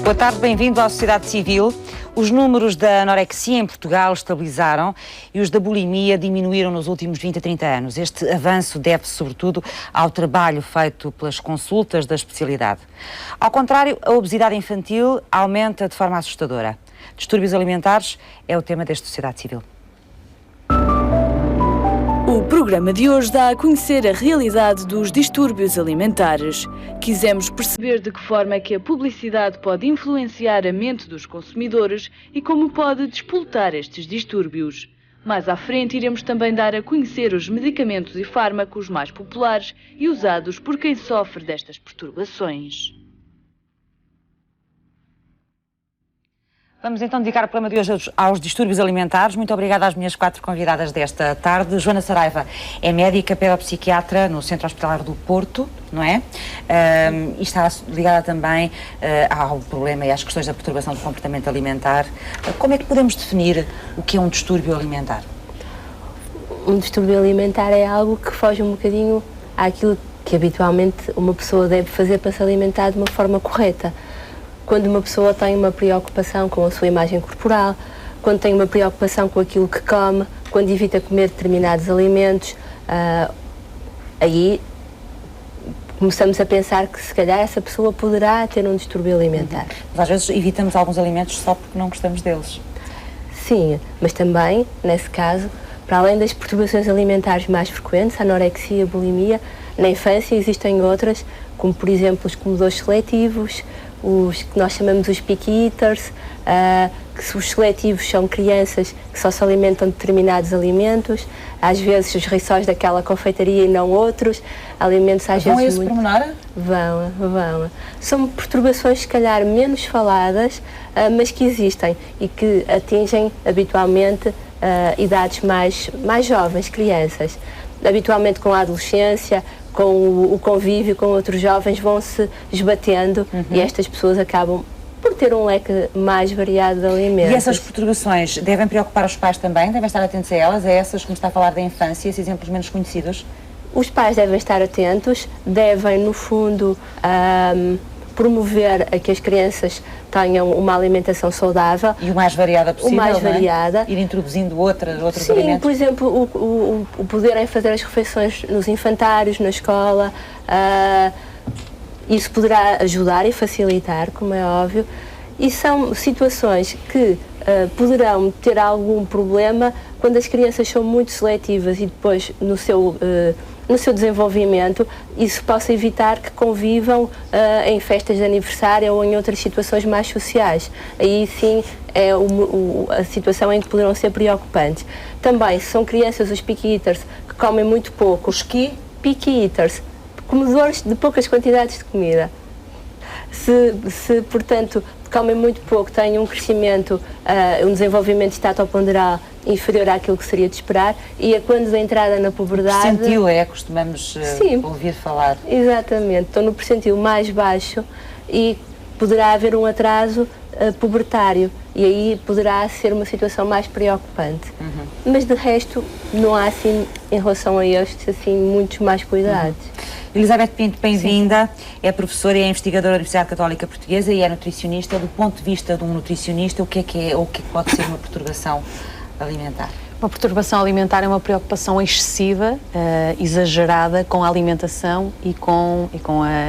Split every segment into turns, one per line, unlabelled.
Boa tarde, bem-vindo à Sociedade Civil. Os números da anorexia em Portugal estabilizaram e os da bulimia diminuíram nos últimos 20 a 30 anos. Este avanço deve-se, sobretudo, ao trabalho feito pelas consultas da especialidade. Ao contrário, a obesidade infantil aumenta de forma assustadora. Distúrbios alimentares é o tema desta Sociedade Civil.
O programa de hoje dá a conhecer a realidade dos distúrbios alimentares. Quisemos perceber de que forma é que a publicidade pode influenciar a mente dos consumidores e como pode despoltar estes distúrbios. Mais à frente iremos também dar a conhecer os medicamentos e fármacos mais populares e usados por quem sofre destas perturbações.
Vamos então dedicar o programa de hoje aos distúrbios alimentares. Muito obrigada às minhas 4 convidadas desta tarde. Joana Saraiva é médica pedopsiquiatra no Centro Hospitalar do Porto, não é? E está ligada também ao problema e às questões da perturbação do comportamento alimentar. Como é que podemos definir o que é um distúrbio alimentar?
Um distúrbio alimentar é algo que foge um bocadinho àquilo que habitualmente uma pessoa deve fazer para se alimentar de uma forma correta. Quando uma pessoa tem uma preocupação com a sua imagem corporal, quando tem uma preocupação com aquilo que come, quando evita comer determinados alimentos, aí começamos a pensar que se calhar essa pessoa poderá ter um distúrbio alimentar.
Mas às vezes evitamos alguns alimentos só porque não gostamos deles.
Sim, mas também, nesse caso, para além das perturbações alimentares mais frequentes, a anorexia, a bulimia, na infância existem outras, como por exemplo os comedores seletivos, os que nós chamamos os picky eaters, que os seletivos são crianças que só se alimentam de determinados alimentos, às vezes os rissóis daquela confeitaria e não outros, alimentos às vezes
esse pormenor?
Vão. São perturbações se calhar menos faladas, mas que existem e que atingem habitualmente idades mais jovens, crianças. Habitualmente com a adolescência, com o convívio com outros jovens, vão-se esbatendo e estas pessoas acabam por ter um leque mais variado de alimentos.
E essas perturbações devem preocupar os pais também? Devem estar atentos a elas? A essas, como está a falar da infância, esses exemplos menos conhecidos?
Os pais devem estar atentos, devem, no fundo, promover a que as crianças tenham uma alimentação saudável.
E o mais variada possível,
o mais variada.
Ir introduzindo outros
Sim,
alimentos.
Sim, por exemplo, o poderem fazer as refeições nos infantários, na escola, isso poderá ajudar e facilitar, como é óbvio, e são situações que poderão ter algum problema quando as crianças são muito seletivas e depois no seu desenvolvimento, isso possa evitar que convivam em festas de aniversário ou em outras situações mais sociais. Aí sim é a situação em que poderão ser preocupantes. Também, se são crianças, os picky eaters, que comem muito pouco.
Os que?
Picky eaters, comedores de poucas quantidades de comida. Se portanto, comem muito pouco, têm um crescimento, um desenvolvimento estatoponderal inferior àquilo que seria de esperar, e é quando da entrada na puberdade...
Percentil costumamos ouvir falar.
Exatamente, estão no percentil mais baixo e poderá haver um atraso pubertário, e aí poderá ser uma situação mais preocupante. Mas de resto, não há assim, em relação a estes, assim, muitos mais cuidados.
Elizabeth Pinto, bem-vinda. É professora e é investigadora da Universidade Católica Portuguesa e é nutricionista. Do ponto de vista de um nutricionista, o que pode ser uma perturbação alimentar?
Uma perturbação alimentar é uma preocupação excessiva, exagerada com a alimentação e com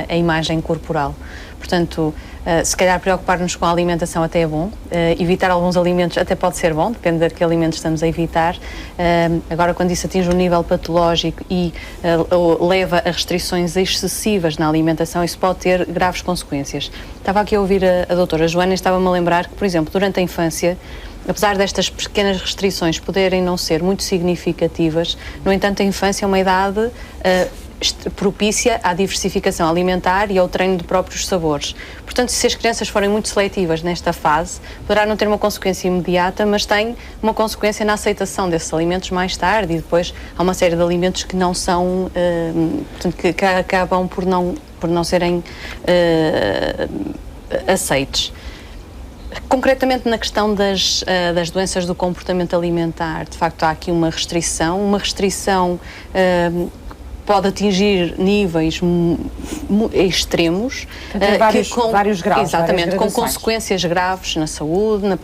a imagem corporal. Portanto, se calhar preocupar-nos com a alimentação até é bom, evitar alguns alimentos até pode ser bom, depende de que alimentos estamos a evitar. Agora, quando isso atinge um nível patológico e leva a restrições excessivas na alimentação, isso pode ter graves consequências. Estava aqui a ouvir a doutora Joana e estava-me a lembrar que, por exemplo, durante a infância, apesar destas pequenas restrições poderem não ser muito significativas, no entanto, a infância é uma idade propícia à diversificação alimentar e ao treino de próprios sabores. Portanto, se as crianças forem muito seletivas nesta fase, poderá não ter uma consequência imediata, mas tem uma consequência na aceitação desses alimentos mais tarde, e depois há uma série de alimentos que não são, portanto, que acabam por não serem aceites. Concretamente na questão das doenças do comportamento alimentar, de facto há aqui uma restrição pode atingir níveis extremos.
Tem vários graus.
Exatamente, com consequências graves na saúde, na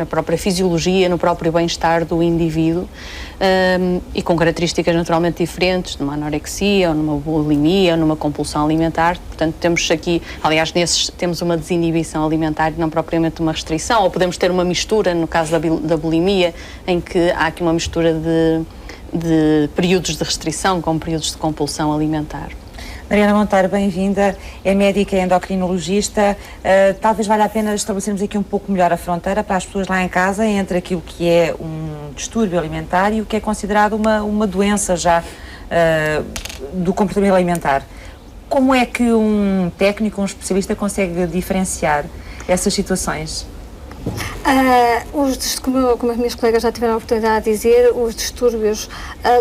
própria fisiologia, no próprio bem-estar do indivíduo, e com características naturalmente diferentes, numa anorexia, ou numa bulimia, ou numa compulsão alimentar. Portanto, temos aqui, aliás, nesses temos uma desinibição alimentar e não propriamente uma restrição, ou podemos ter uma mistura, no caso da bulimia, em que há aqui uma mistura de períodos de restrição com períodos de compulsão alimentar.
Mariana Monteiro, bem-vinda, é médica e endocrinologista. Talvez valha a pena estabelecermos aqui um pouco melhor a fronteira para as pessoas lá em casa entre aquilo que é um distúrbio alimentar e o que é considerado uma doença já do comportamento alimentar. Como é que um técnico, um especialista consegue diferenciar essas situações?
Como as minhas colegas já tiveram a oportunidade de dizer, os distúrbios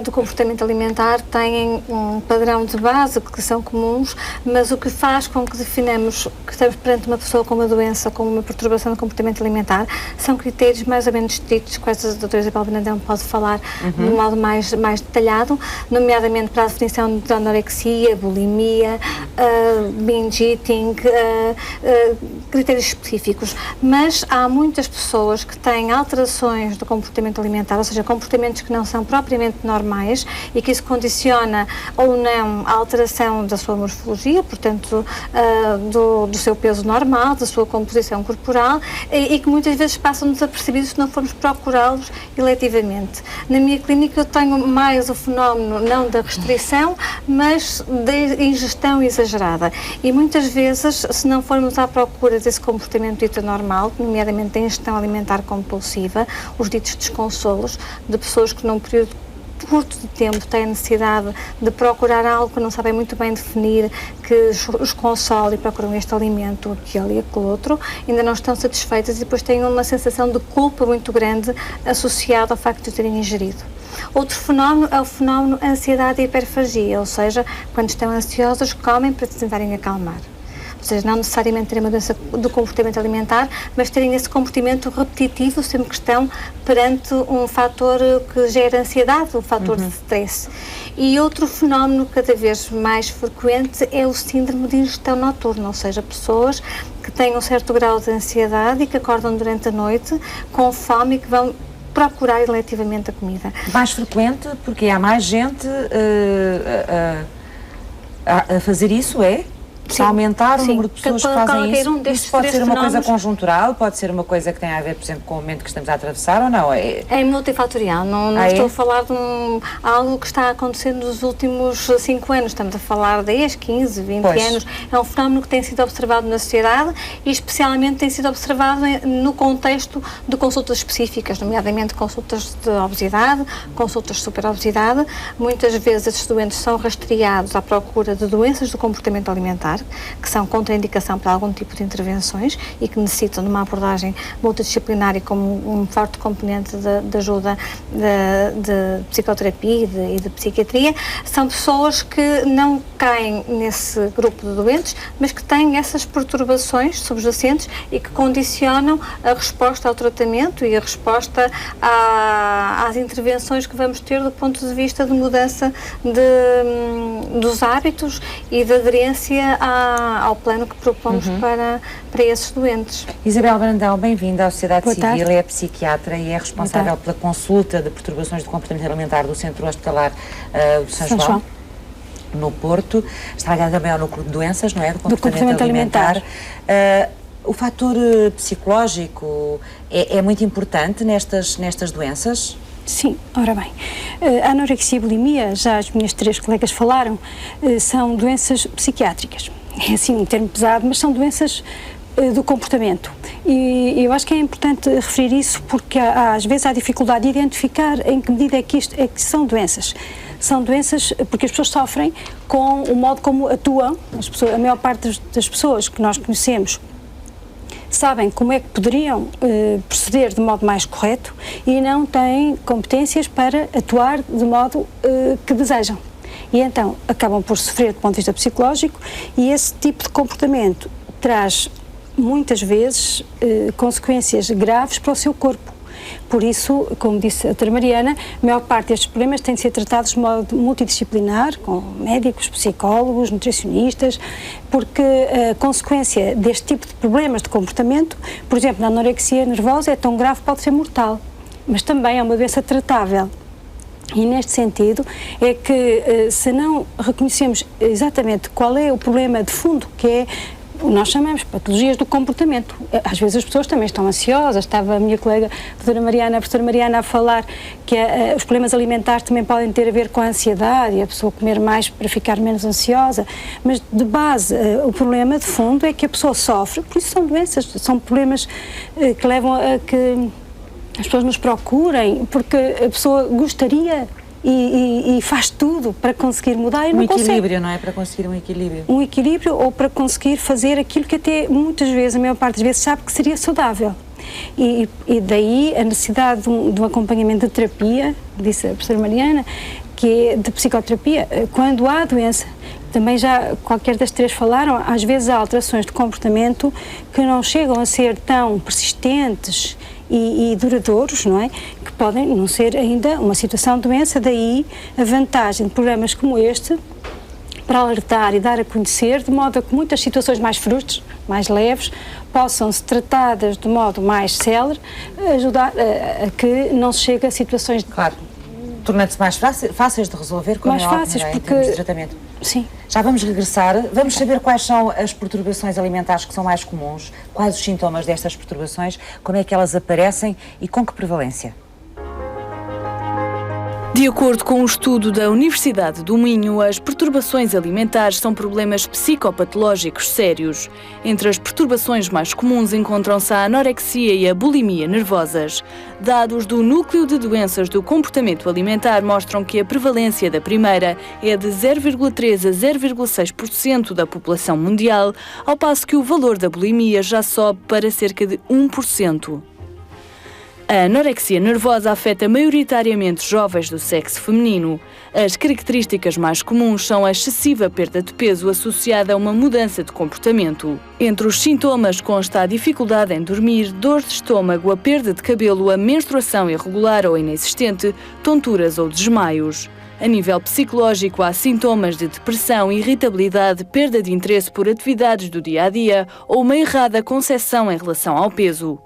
do comportamento alimentar têm um padrão de base que são comuns, mas o que faz com que definamos que estamos perante uma pessoa com uma doença, com uma perturbação do comportamento alimentar, são critérios mais ou menos estritos, quais a doutora Isabel Brandão pode falar de um modo mais detalhado, nomeadamente para a definição de anorexia, bulimia, binge eating, critérios específicos, mas há muitas pessoas que têm alterações do comportamento alimentar, ou seja, comportamentos que não são propriamente normais e que isso condiciona ou não a alteração da sua morfologia, portanto, do seu peso normal, da sua composição corporal e que muitas vezes passam desapercebidos se não formos procurá-los eletivamente. Na minha clínica eu tenho mais o fenómeno não da restrição, mas da ingestão exagerada e muitas vezes, se não formos à procura desse comportamento dito normal, nomeadamente da ingestão alimentar compulsiva, os ditos desconsolos de pessoas que num período curto de tempo têm necessidade de procurar algo que não sabem muito bem definir, que os console e procuram este alimento, aquele e aquele outro, ainda não estão satisfeitas e depois têm uma sensação de culpa muito grande associada ao facto de terem ingerido. Outro fenómeno é o fenómeno ansiedade e hiperfagia, ou seja, quando estão ansiosas comem para se tentarem acalmar. Ou seja, não necessariamente terem uma doença do comportamento alimentar, mas terem esse comportamento repetitivo sempre que estão perante um fator que gera ansiedade, um fator de stress. E outro fenómeno cada vez mais frequente é o síndrome de ingestão noturna, ou seja, pessoas que têm um certo grau de ansiedade e que acordam durante a noite com fome e que vão procurar eletivamente a comida.
Mais frequente porque há mais gente a fazer isso, é? Sim, aumentar o número de pessoas que fazem isso. Isso pode ser uma coisa conjuntural, pode ser uma coisa que tem a ver, por exemplo, com o momento que estamos a atravessar ou não?
É multifatorial, não estou a falar de algo que está acontecendo nos últimos 5 anos, estamos a falar de 10, 15, 20 anos. É um fenómeno que tem sido observado na sociedade e especialmente tem sido observado no contexto de consultas específicas, nomeadamente consultas de obesidade, consultas de superobesidade. Muitas vezes esses doentes são rastreados à procura de doenças do comportamento alimentar, que são contraindicação para algum tipo de intervenções e que necessitam de uma abordagem multidisciplinar e com um forte componente de ajuda de psicoterapia e de psiquiatria. São pessoas que não caem nesse grupo de doentes, mas que têm essas perturbações subjacentes e que condicionam a resposta ao tratamento e a resposta às intervenções que vamos ter do ponto de vista de mudança dos hábitos e de aderência ao plano que propomos para esses doentes.
Isabel Brandão, bem-vinda à Sociedade Civil, é psiquiatra e é responsável pela consulta de perturbações do comportamento alimentar do Centro Hospitalar de São João, no Porto. Está ligada também ao núcleo de doenças, não é? Do comportamento alimentar. O fator psicológico é muito importante nestas doenças?
Sim, ora bem, a anorexia e a bulimia, já as minhas 3 colegas falaram, são doenças psiquiátricas. É assim um termo pesado, mas são doenças do comportamento. E eu acho que é importante referir isso porque às vezes há dificuldade de identificar em que medida é que são doenças. São doenças porque as pessoas sofrem com o modo como atuam, a maior parte das pessoas que nós conhecemos sabem como é que poderiam proceder de modo mais correto e não têm competências para atuar de modo que desejam. E então acabam por sofrer do ponto de vista psicológico e esse tipo de comportamento traz muitas vezes consequências graves para o seu corpo. Por isso, como disse a doutora Mariana, a maior parte destes problemas têm de ser tratados de modo multidisciplinar, com médicos, psicólogos, nutricionistas, porque a consequência deste tipo de problemas de comportamento, por exemplo, na anorexia nervosa, é tão grave que pode ser mortal, mas também é uma doença tratável. E neste sentido é que se não reconhecemos exatamente qual é o problema de fundo, que é, nós chamamos patologias do comportamento. Às vezes as pessoas também estão ansiosas. Estava a minha colega, a professora Mariana, a falar que os problemas alimentares também podem ter a ver com a ansiedade e a pessoa comer mais para ficar menos ansiosa, mas de base o problema de fundo é que a pessoa sofre, por isso são doenças, são problemas que levam a que as pessoas nos procurem, porque a pessoa gostaria e faz tudo para conseguir mudar e não consegue.
Um equilíbrio, não é? Para conseguir um equilíbrio.
Um equilíbrio ou para conseguir fazer aquilo que até muitas vezes, a maior parte das vezes, sabe que seria saudável. E daí a necessidade de um acompanhamento de terapia, disse a professora Mariana, que é de psicoterapia, quando há doença. Também já qualquer das três falaram, às vezes há alterações de comportamento que não chegam a ser tão persistentes e duradouros, não é? Que podem não ser ainda uma situação de doença, daí a vantagem de programas como este para alertar e dar a conhecer, de modo a que muitas situações mais frustrantes, mais leves, possam ser tratadas de modo mais célere, ajudar a que não se chegue a situações de...
Claro, tornando-se mais fáceis de resolver, como
mais
é óbvio,
fáceis,
não é?
porque...
Em termos de tratamento.
Sim.
Já vamos regressar, vamos saber quais são as perturbações alimentares que são mais comuns, quais os sintomas destas perturbações, como é que elas aparecem e com que prevalência.
De acordo com um estudo da Universidade do Minho, as perturbações alimentares são problemas psicopatológicos sérios. Entre as perturbações mais comuns encontram-se a anorexia e a bulimia nervosas. Dados do Núcleo de Doenças do Comportamento Alimentar mostram que a prevalência da primeira é de 0,3 a 0,6% da população mundial, ao passo que o valor da bulimia já sobe para cerca de 1%. A anorexia nervosa afeta maioritariamente jovens do sexo feminino. As características mais comuns são a excessiva perda de peso associada a uma mudança de comportamento. Entre os sintomas consta a dificuldade em dormir, dor de estômago, a perda de cabelo, a menstruação irregular ou inexistente, tonturas ou desmaios. A nível psicológico, há sintomas de depressão, irritabilidade, perda de interesse por atividades do dia-a-dia ou uma errada concepção em relação ao peso.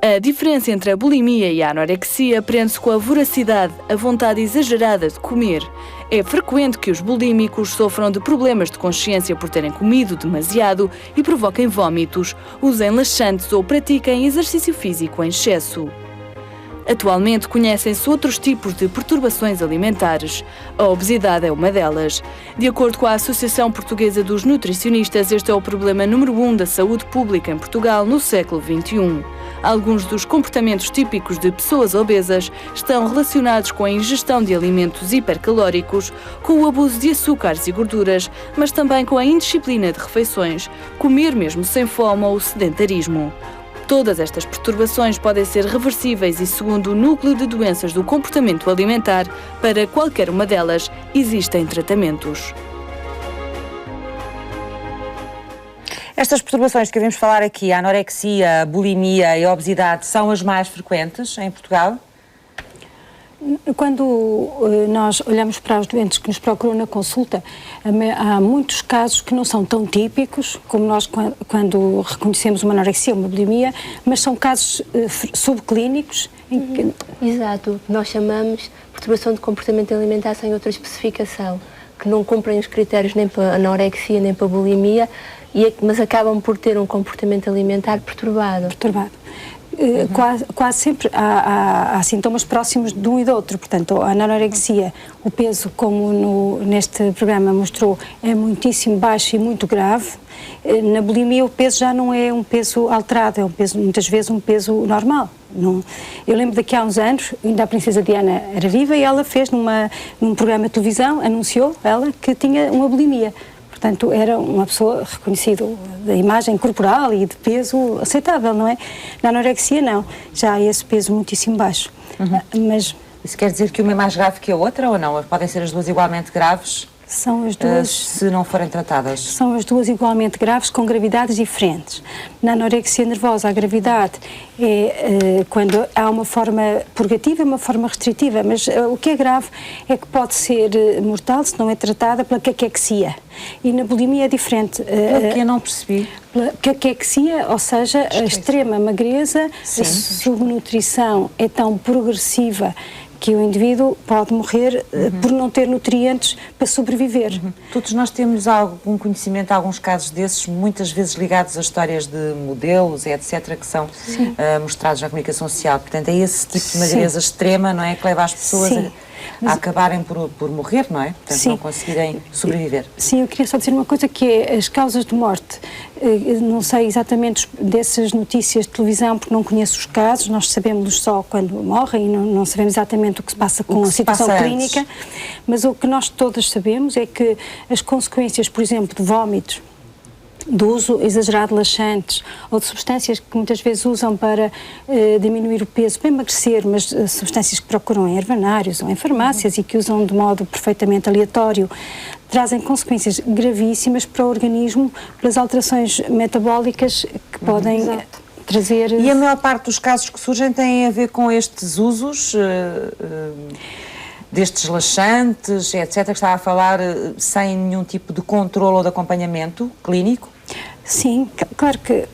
A diferença entre a bulimia e a anorexia prende-se com a voracidade, a vontade exagerada de comer. É frequente que os bulímicos sofram de problemas de consciência por terem comido demasiado e provoquem vômitos, usem laxantes ou pratiquem exercício físico em excesso. Atualmente conhecem-se outros tipos de perturbações alimentares. A obesidade é uma delas. De acordo com a Associação Portuguesa dos Nutricionistas, este é o problema número 1 da saúde pública em Portugal no século XXI. Alguns dos comportamentos típicos de pessoas obesas estão relacionados com a ingestão de alimentos hipercalóricos, com o abuso de açúcares e gorduras, mas também com a indisciplina de refeições, comer mesmo sem fome ou o sedentarismo. Todas estas perturbações podem ser reversíveis e, segundo o Núcleo de Doenças do Comportamento Alimentar, para qualquer uma delas existem tratamentos.
Estas perturbações que devemos falar aqui, a anorexia, a bulimia e a obesidade, são as mais frequentes em Portugal?
Quando nós olhamos para os doentes que nos procuram na consulta, há muitos casos que não são tão típicos como nós quando reconhecemos uma anorexia, uma bulimia, mas são casos subclínicos.
Exato, nós chamamos perturbação de comportamento alimentar sem outra especificação, que não cumprem os critérios nem para a anorexia nem para a bulimia, mas acabam por ter um comportamento alimentar perturbado.
Quase sempre há sintomas próximos de um e do outro. Portanto, a anorexia, o peso, como neste programa mostrou, é muitíssimo baixo e muito grave. Na bulimia, o peso já não é um peso alterado, é um peso, muitas vezes um peso normal. Eu lembro daqui a uns anos, ainda a Princesa Diana era viva e ela fez num programa de televisão, anunciou ela que tinha uma bulimia. Portanto, era uma pessoa reconhecida da imagem corporal e de peso aceitável, não é? Na anorexia, não. Já há esse peso muitíssimo baixo. Mas...
Isso quer dizer que uma é mais grave que a outra ou não? Podem ser as duas igualmente graves,
São as duas,
se não forem tratadas?
são as duas igualmente graves, com gravidades diferentes. Na anorexia nervosa, a gravidade é quando há uma forma purgativa e uma forma restritiva, mas o que é grave é que pode ser mortal se não é tratada pela caquexia. E na bulimia é diferente.
O que eu não percebi?
Pela caquexia, ou seja, a extrema magreza,
Sim.
a subnutrição é tão progressiva que o indivíduo pode morrer por não ter nutrientes para sobreviver.
Todos nós temos algum conhecimento de alguns casos desses, muitas vezes ligados a histórias de modelos, etc., que são mostrados na comunicação social. Portanto, é esse tipo de magreza extrema, não é, que leva as pessoas a acabarem por morrer, não é? Portanto, não conseguirem sobreviver.
Sim, eu queria só dizer uma coisa, que é as causas de morte. Não sei exatamente dessas notícias de televisão, porque não conheço os casos, nós sabemos só quando morrem e não sabemos exatamente o que se passa com a situação clínica, mas o que nós todas sabemos é que as consequências, por exemplo, de vómitos, do uso exagerado de laxantes ou de substâncias que muitas vezes usam para diminuir o peso, para emagrecer, mas substâncias que procuram em herbanários ou em farmácias e que usam de modo perfeitamente aleatório, trazem consequências gravíssimas para o organismo pelas alterações metabólicas que podem trazer...
E a maior parte dos casos que surgem têm a ver com estes usos... destes laxantes, etc., que estava a falar, sem nenhum tipo de controle ou de acompanhamento clínico?
Sim, claro que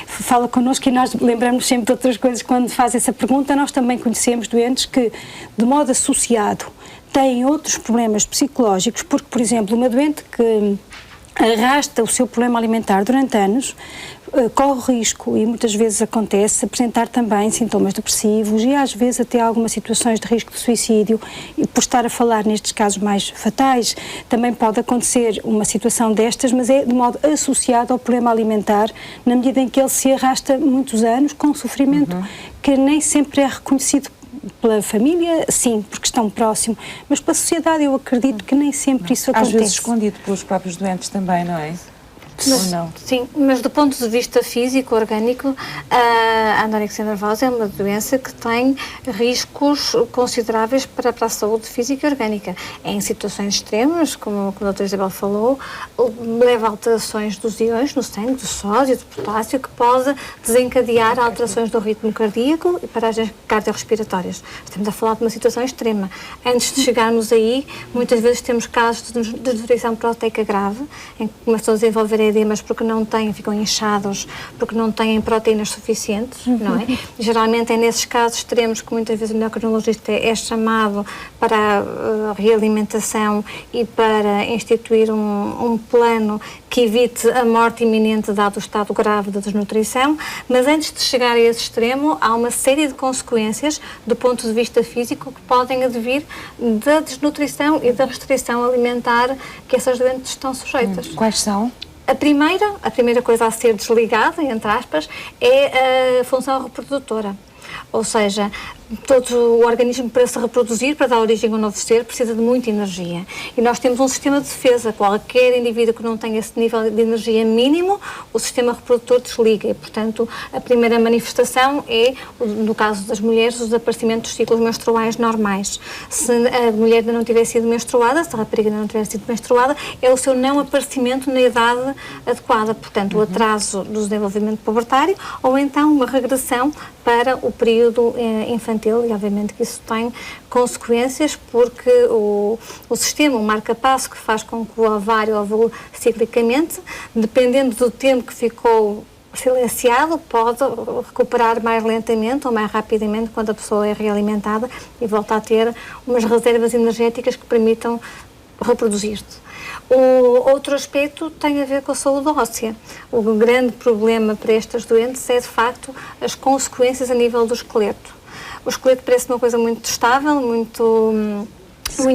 fala connosco e nós lembramos sempre de outras coisas quando faz essa pergunta. Nós também conhecemos doentes que, de modo associado, têm outros problemas psicológicos, porque, por exemplo, uma doente que arrasta o seu problema alimentar durante anos, corre risco, e muitas vezes acontece, apresentar também sintomas depressivos e às vezes até algumas situações de risco de suicídio, e por estar a falar nestes casos mais fatais, também pode acontecer uma situação destas, mas é de modo associado ao problema alimentar, na medida em que ele se arrasta muitos anos com sofrimento que nem sempre é reconhecido pela família, sim, porque estão próximo, mas pela sociedade eu acredito que nem sempre isso acontece.
Às vezes escondido pelos próprios doentes também, não é?
Mas,
não?
Sim, mas do ponto de vista físico, orgânico, a anorexia nervosa é uma doença que tem riscos consideráveis para a saúde física e orgânica. Em situações extremas, como a doutora Isabel falou, leva a alterações dos íons no sangue, do sódio, do potássio, que pode desencadear alterações do ritmo cardíaco e paragens cardiorrespiratórias. Estamos a falar de uma situação extrema. Antes de chegarmos aí, muitas vezes temos casos de desnutrição proteica grave, em que começam a desenvolver edemas porque não têm, ficam inchados, porque não têm proteínas suficientes, não é? Geralmente é nesses casos extremos que muitas vezes o endocrinologista é chamado para a realimentação e para instituir um plano que evite a morte iminente dado o estado grave da desnutrição, mas antes de chegar a esse extremo há uma série de consequências do ponto de vista físico que podem advir da desnutrição e da restrição alimentar que essas doentes estão sujeitas.
Quais são?
A primeira coisa a ser desligada, entre aspas, é a função reprodutora. Ou seja, todo o organismo, para se reproduzir, para dar origem a um novo ser, precisa de muita energia. E nós temos um sistema de defesa. Qualquer indivíduo que não tenha esse nível de energia mínimo, o sistema reprodutor desliga. E, portanto, a primeira manifestação é, no caso das mulheres, o desaparecimento dos ciclos menstruais normais. Se a mulher ainda não tiver sido menstruada, se a rapariga ainda não tiver sido menstruada, é o seu não aparecimento na idade adequada. Portanto, o atraso do desenvolvimento pubertário ou então uma regressão para o período infantil. E obviamente que isso tem consequências porque o sistema, o marca-passo que faz com que o ovário ovule ciclicamente, dependendo do tempo que ficou silenciado, pode recuperar mais lentamente ou mais rapidamente quando a pessoa é realimentada e volta a ter umas reservas energéticas que permitam reproduzir-se. O outro aspecto tem a ver com a saúde óssea. O grande problema para estas doentes é, de facto, as consequências a nível do esqueleto. O esqueleto parece uma coisa muito estável, muito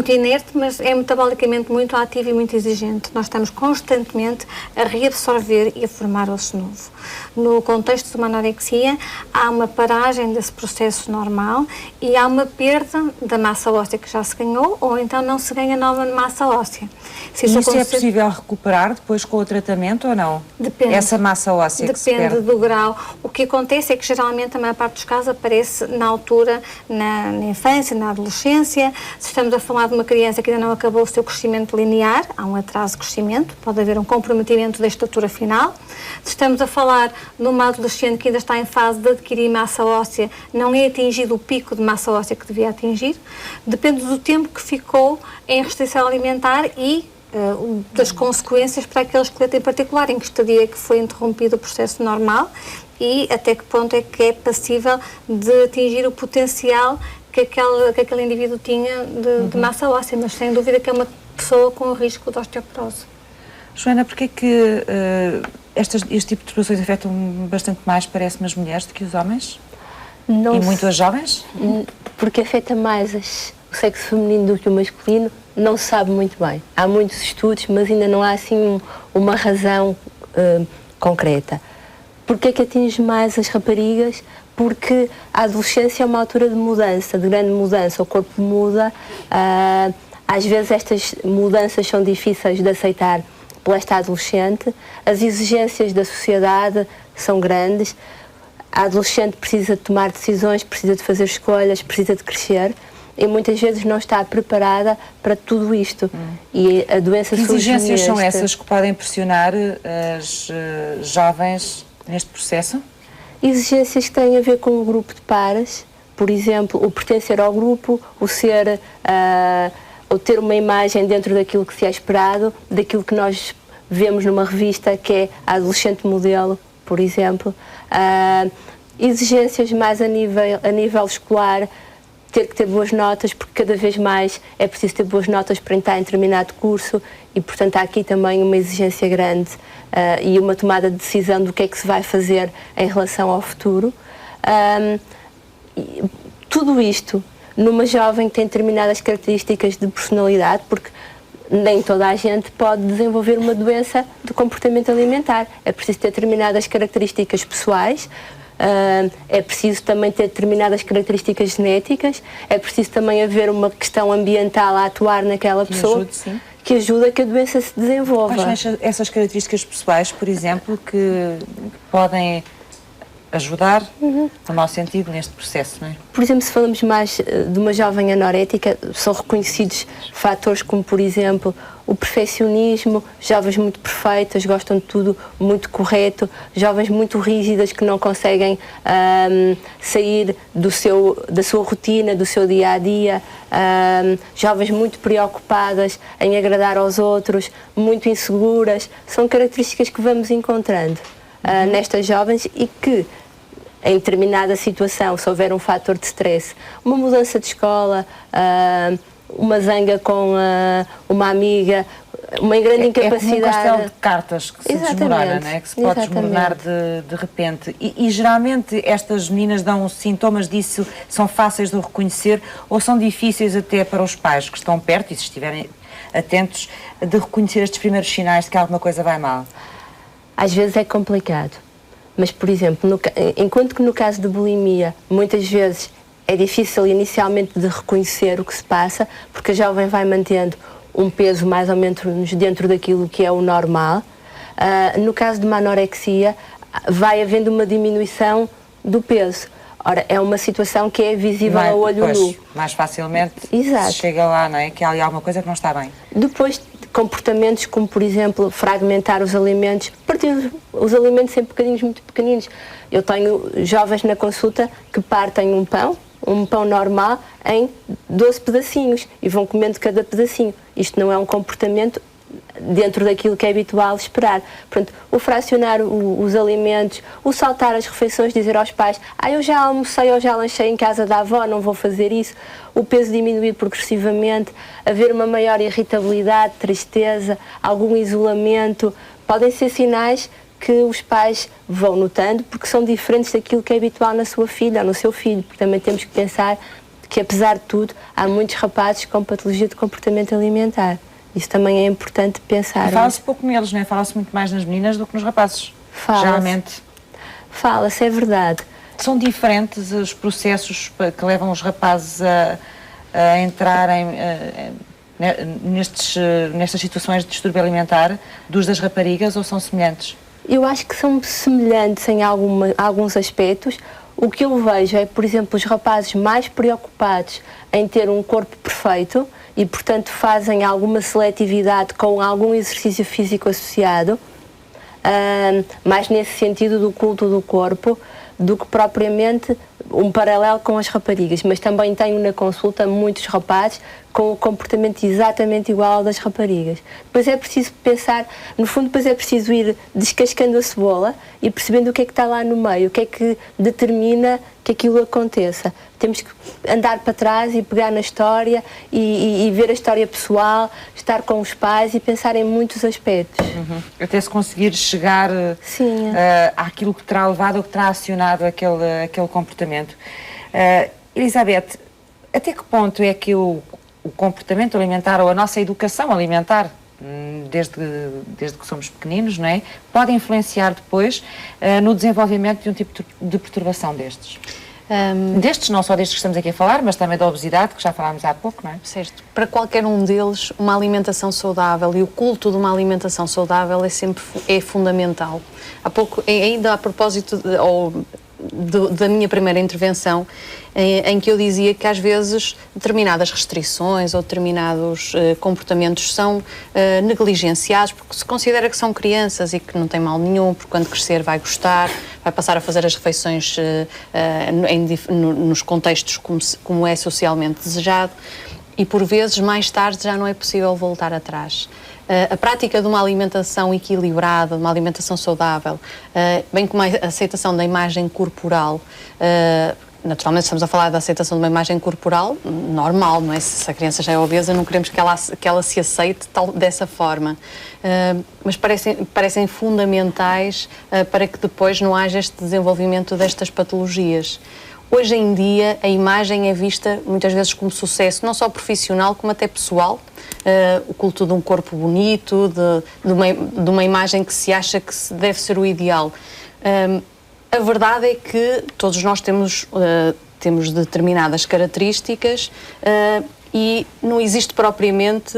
inerte, mas é metabolicamente muito ativo e muito exigente. Nós estamos constantemente a reabsorver e a formar osso novo. No contexto de uma anorexia, há uma paragem desse processo normal e há uma perda da massa óssea que já se ganhou, ou então não se ganha nova massa óssea. Se
isso é possível recuperar depois com o tratamento ou não?
Depende.
Essa massa óssea que se perde?
Depende do grau. O que acontece é que geralmente a maior parte dos casos aparece na altura, na infância, na adolescência. Se estamos a falar de uma criança que ainda não acabou o seu crescimento linear, há um atraso de crescimento, pode haver um comprometimento da estatura final. Se estamos a falar de uma adolescente que ainda está em fase de adquirir massa óssea, não é atingido o pico de massa óssea que devia atingir, depende do tempo que ficou em restrição alimentar e das consequências para aquele esqueleto em particular, em que estadia que foi interrompido o processo normal e até que ponto é que é passível de atingir o potencial que aquele indivíduo tinha de massa óssea, mas sem dúvida que é uma pessoa com risco de osteoporose.
Joana, porquê é que este tipo de situações afetam bastante mais, parece-me, as mulheres do que os homens?
Não
E muito as jovens?
Porque afeta mais o sexo feminino do que o masculino, não se sabe muito bem. Há muitos estudos, mas ainda não há assim uma razão concreta. Porquê é que atinge mais as raparigas? Porque a adolescência é uma altura de mudança, de grande mudança, o corpo muda, às vezes estas mudanças são difíceis de aceitar por esta adolescente, as exigências da sociedade são grandes, a adolescente precisa de tomar decisões, precisa de fazer escolhas, precisa de crescer e muitas vezes não está preparada para tudo isto. E a doença surge. Que
exigências são essas que podem pressionar as jovens neste processo?
Exigências que têm a ver com o grupo de pares, por exemplo, o pertencer ao grupo, o ser, ou ter uma imagem dentro daquilo que se é esperado, daquilo que nós vemos numa revista, que é a adolescente modelo, por exemplo. Exigências mais a nível escolar, ter que ter boas notas, porque cada vez mais é preciso ter boas notas para entrar em determinado curso e, portanto, há aqui também uma exigência grande e uma tomada de decisão do que é que se vai fazer em relação ao futuro. Tudo isto numa jovem que tem determinadas características de personalidade, porque nem toda a gente pode desenvolver uma doença do comportamento alimentar. É preciso ter determinadas características pessoais, é preciso também ter determinadas características genéticas, é preciso também haver uma questão ambiental a atuar naquela pessoa que ajuda a que a doença se desenvolva.
Quais são essas características pessoais, por exemplo, que podem ajudar, no mau sentido, neste processo, não é?
Por exemplo, se falamos mais de uma jovem anorética, são reconhecidos fatores como, por exemplo, o perfeccionismo, jovens muito perfeitas, gostam de tudo muito correto, jovens muito rígidas que não conseguem sair da sua rotina, do seu dia-a-dia, jovens muito preocupadas em agradar aos outros, muito inseguras, são características que vamos encontrando nestas jovens e que, em determinada situação, se houver um fator de stress, uma mudança de escola, uma zanga com uma amiga, uma grande incapacidade...
É como um castelo de cartas que se desmorona, não é? Que se pode desmoronar de repente. E geralmente estas meninas dão sintomas disso, são fáceis de reconhecer ou são difíceis até para os pais que estão perto e se estiverem atentos de reconhecer estes primeiros sinais de que alguma coisa vai mal?
Às vezes é complicado, mas, por exemplo, enquanto que no caso de bulimia, muitas vezes é difícil inicialmente de reconhecer o que se passa, porque a jovem vai mantendo um peso mais ou menos dentro daquilo que é o normal. No caso de uma anorexia, vai havendo uma diminuição do peso. Ora, é uma situação que é visível a olho nu.
Mais facilmente se chega lá, não é? Que há ali alguma coisa que não está bem.
Depois, comportamentos como, por exemplo, fragmentar os alimentos, partir os alimentos em bocadinhos muito pequeninos. Eu tenho jovens na consulta que partem um pão normal em 12 pedacinhos e vão comendo cada pedacinho. Isto não é um comportamento dentro daquilo que é habitual esperar. Portanto, o fracionar os alimentos, o saltar as refeições, dizer aos pais, eu já almocei ou já lanchei em casa da avó, não vou fazer isso. O peso diminuir progressivamente, haver uma maior irritabilidade, tristeza, algum isolamento, podem ser sinais que os pais vão notando porque são diferentes daquilo que é habitual na sua filha ou no seu filho. Porque também temos que pensar que, apesar de tudo, há muitos rapazes com patologia de comportamento alimentar. Isso também é importante pensar.
Fala-se pouco neles, não é? Fala-se muito mais nas meninas do que nos rapazes. Geralmente.
Fala-se, é verdade.
São diferentes os processos que levam os rapazes a entrarem nestas situações de distúrbio alimentar dos das raparigas ou são semelhantes?
Eu acho que são semelhantes em alguns aspectos. O que eu vejo é, por exemplo, os rapazes mais preocupados em ter um corpo perfeito e, portanto, fazem alguma seletividade com algum exercício físico associado, mais nesse sentido do culto do corpo, do que propriamente um paralelo com as raparigas. Mas também tenho na consulta muitos rapazes com o comportamento exatamente igual ao das raparigas. Depois é preciso pensar, no fundo, depois é preciso ir descascando a cebola e percebendo o que é que está lá no meio, o que é que determina que aquilo aconteça. Temos que andar para trás e pegar na história e ver a história pessoal, estar com os pais e pensar em muitos aspectos.
Até se conseguir chegar àquilo que terá levado ou que terá acionado aquele comportamento. Elizabeth, até que ponto é que o comportamento alimentar ou a nossa educação alimentar, desde que somos pequeninos, não é, pode influenciar depois no desenvolvimento de um tipo de perturbação destes? Destes, não só destes que estamos aqui a falar, mas também da obesidade, que já falámos há pouco, não é?
Certo. Para qualquer um deles, uma alimentação saudável e o culto de uma alimentação saudável é fundamental. Há pouco, ainda a propósito da minha primeira intervenção, em que eu dizia que às vezes determinadas restrições ou determinados comportamentos são negligenciados porque se considera que são crianças e que não tem mal nenhum, porque quando crescer vai gostar, vai passar a fazer as refeições nos contextos como é socialmente desejado, e por vezes mais tarde já não é possível voltar atrás. A prática de uma alimentação equilibrada, de uma alimentação saudável, bem como a aceitação da imagem corporal, naturalmente estamos a falar da aceitação de uma imagem corporal normal, não é? Se a criança já é obesa, não queremos que ela se aceite dessa forma, mas parecem fundamentais para que depois não haja este desenvolvimento destas patologias. Hoje em dia, a imagem é vista muitas vezes como sucesso, não só profissional, como até pessoal. O culto de um corpo bonito, de uma imagem que se acha que deve ser o ideal. A verdade é que todos nós temos determinadas características e não existe propriamente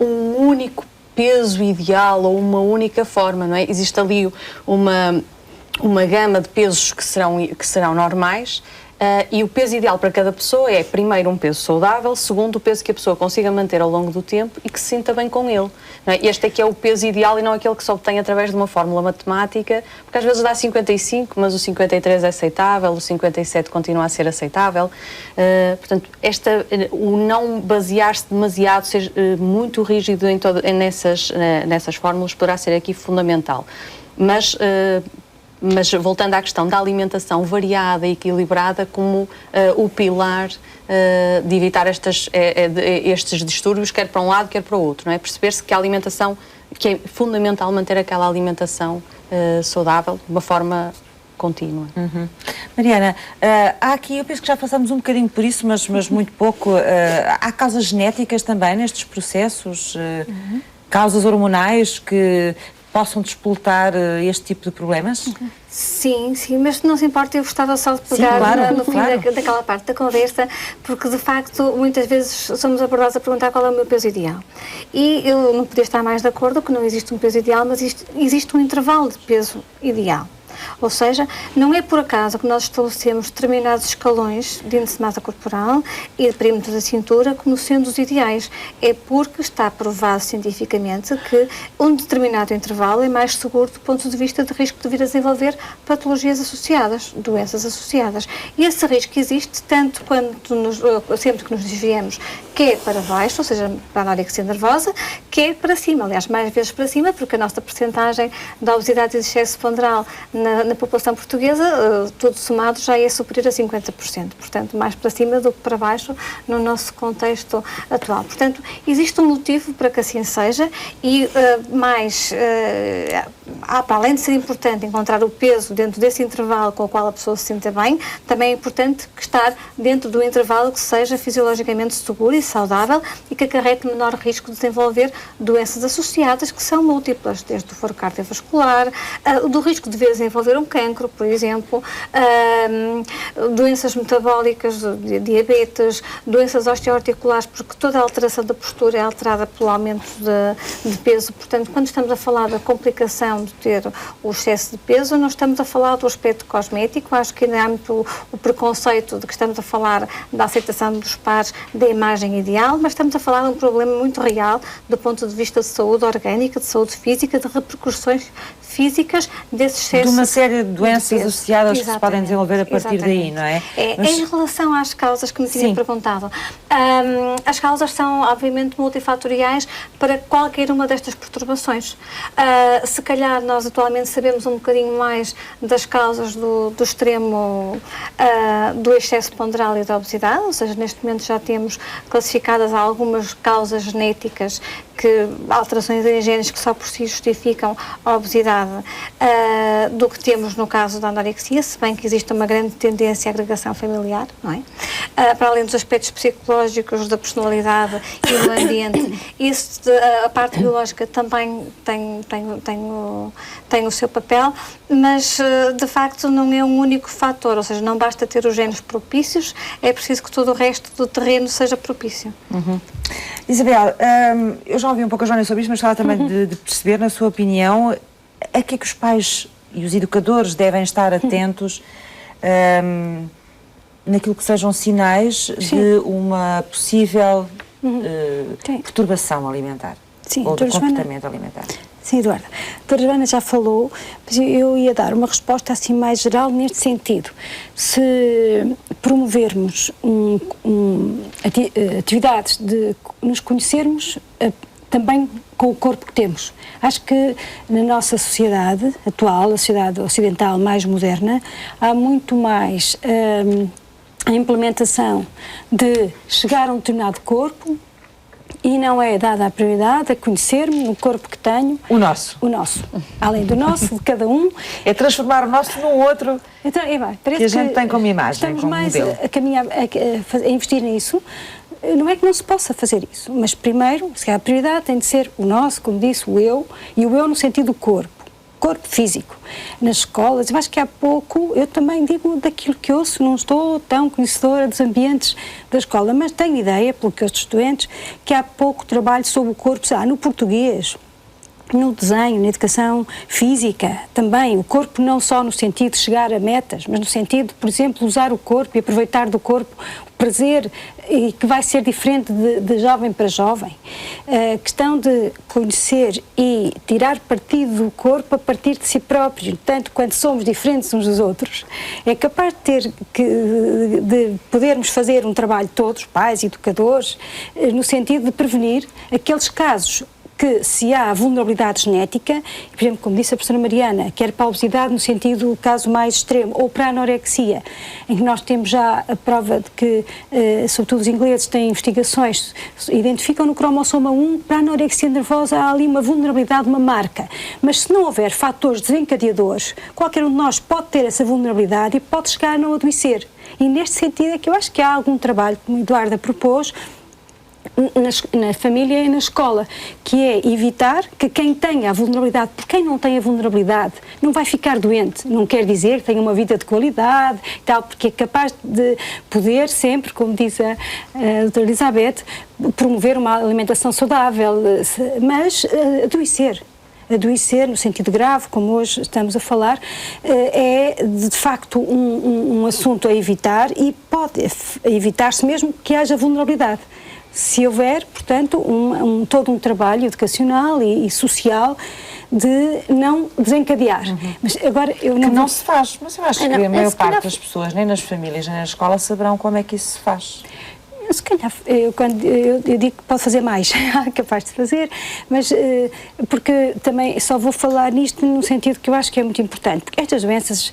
um único peso ideal ou uma única forma, não é? Existe ali uma gama de pesos que serão normais, e o peso ideal para cada pessoa é, primeiro, um peso saudável, segundo, o peso que a pessoa consiga manter ao longo do tempo e que se sinta bem com ele. Não é? Este é que é o peso ideal e não aquele que se obtém através de uma fórmula matemática, porque às vezes dá 55, mas o 53 é aceitável, o 57 continua a ser aceitável. Portanto, o não basear-se demasiado, ser muito rígido nessas fórmulas, poderá ser aqui fundamental. Mas voltando à questão da alimentação variada e equilibrada como o pilar de evitar estes distúrbios, quer para um lado, quer para o outro, não é? Perceber-se que que é fundamental manter aquela alimentação saudável de uma forma contínua.
Mariana, há aqui, eu penso que já passamos um bocadinho por isso, mas muito pouco. Há causas genéticas também nestes processos? Causas hormonais que possam despoltar este tipo de problemas?
Sim, mas se não se importa, eu gostava só de pegar no fim daquela parte da conversa, porque de facto muitas vezes somos abordados a perguntar qual é o meu peso ideal. E eu não podia estar mais de acordo que não existe um peso ideal, mas existe um intervalo de peso ideal. Ou seja, não é por acaso que nós estabelecemos determinados escalões de índice de massa corporal e de perímetro da cintura como sendo os ideais. É porque está provado cientificamente que um determinado intervalo é mais seguro do ponto de vista de risco de vir a desenvolver patologias associadas, doenças associadas. E esse risco existe tanto sempre que nos desviemos, quer para baixo, ou seja, para a anorexia nervosa, quer para cima. Aliás, mais vezes para cima, porque a nossa percentagem da obesidade e de excesso ponderal na população portuguesa, tudo somado, já é superior a 50%. Portanto, mais para cima do que para baixo no nosso contexto atual. Portanto, existe um motivo para que assim seja e para além de ser importante encontrar o peso dentro desse intervalo com o qual a pessoa se sinta bem, também é importante que estar dentro do intervalo que seja fisiologicamente seguro e saudável e que acarrete menor risco de desenvolver doenças associadas, que são múltiplas, desde o foro cardiovascular, do risco de desenvolver um cancro, por exemplo, doenças metabólicas, diabetes, doenças osteoarticulares, porque toda a alteração da postura é alterada pelo aumento de peso. Portanto, quando estamos a falar da complicação de ter o excesso de peso, não estamos a falar do aspecto cosmético, acho que ainda há muito o preconceito de que estamos a falar da aceitação dos pares da imagem ideal, mas estamos a falar de um problema muito real do ponto de vista de saúde orgânica, de saúde física, de repercussões físicas desse excesso
de uma série de doenças
peso.
associadas que se podem desenvolver a partir daí, não é?
Em relação às causas que me tinha perguntado, as causas são obviamente multifatoriais para qualquer uma destas perturbações. Se calhar nós atualmente sabemos um bocadinho mais das causas do extremo do excesso ponderal e da obesidade, ou seja, neste momento já temos classificadas algumas causas genéticas, alterações em genes que só por si justificam a obesidade, do que temos no caso da anorexia, se bem que existe uma grande tendência à agregação familiar, não é? Para além dos aspectos psicológicos, da personalidade e do ambiente, a parte biológica também tem o seu papel, mas de facto não é um único fator, ou seja, não basta ter os genes propícios, é preciso que todo o resto do terreno seja propício.
Isabel, eu já ouvi um pouco a Joana sobre isto, mas gostava também de perceber, na sua opinião, a que é que os pais e os educadores devem estar atentos naquilo que sejam sinais de uma possível perturbação alimentar ou de comportamento alimentar.
Sim, Eduarda. A doutora Joana já falou, mas eu ia dar uma resposta assim mais geral neste sentido. Se promovermos atividades de nos conhecermos também com o corpo que temos. Acho que na nossa sociedade atual, a sociedade ocidental mais moderna, há muito mais a implementação de chegar a um determinado corpo e não é dada a prioridade a conhecer-me no corpo que tenho.
O nosso.
O nosso. Além do nosso, de cada um.
É transformar o nosso num outro
então, parece
que a gente tem como imagem,
estamos
como
mais
modelo.
a caminhar, a investir nisso. Não é que não se possa fazer isso, mas primeiro, se calhar a prioridade tem de ser o nosso, como disse, o eu, e o eu no sentido do corpo físico. Nas escolas, eu acho que há pouco, eu também digo daquilo que ouço, não estou tão conhecedora dos ambientes da escola, mas tenho ideia, pelo que ouço estudantes, que há pouco trabalho sobre o corpo, no português, no desenho, na educação física, também o corpo não só no sentido de chegar a metas, mas no sentido de, por exemplo, usar o corpo e aproveitar do corpo o prazer, e que vai ser diferente de jovem para jovem. A questão de conhecer e tirar partido do corpo a partir de si próprio, tanto quando somos diferentes uns dos outros, é capaz de podermos fazer um trabalho todos, pais, educadores, no sentido de prevenir aqueles casos que, se há vulnerabilidade genética, por exemplo, como disse a professora Mariana, quer para a obesidade no sentido, o caso mais extremo, ou para a anorexia, em que nós temos já a prova de que, sobretudo os ingleses têm investigações, identificam no cromossoma 1, para a anorexia nervosa há ali uma vulnerabilidade, uma marca. Mas se não houver fatores desencadeadores, qualquer um de nós pode ter essa vulnerabilidade e pode chegar a não adoecer. E neste sentido é que eu acho que há algum trabalho, como a Eduarda propôs, na família e na escola, que é evitar que quem tenha a vulnerabilidade, porque quem não tem a vulnerabilidade não vai ficar doente, não quer dizer que tenha uma vida de qualidade e tal, porque é capaz de poder sempre, como diz a doutora Elizabeth, promover uma alimentação saudável, mas adoecer no sentido grave, como hoje estamos a falar, é de facto um assunto a evitar, e pode evitar-se mesmo que haja vulnerabilidade. Se houver, portanto, todo um trabalho educacional e social de não desencadear. Mas agora eu não
se faz, mas eu acho que a maior parte das pessoas, nem nas famílias, nem na escola, saberão como é que isso se faz.
Se calhar, eu digo que pode fazer mais, capaz de fazer, mas porque também só vou falar nisto no sentido que eu acho que é muito importante, porque estas doenças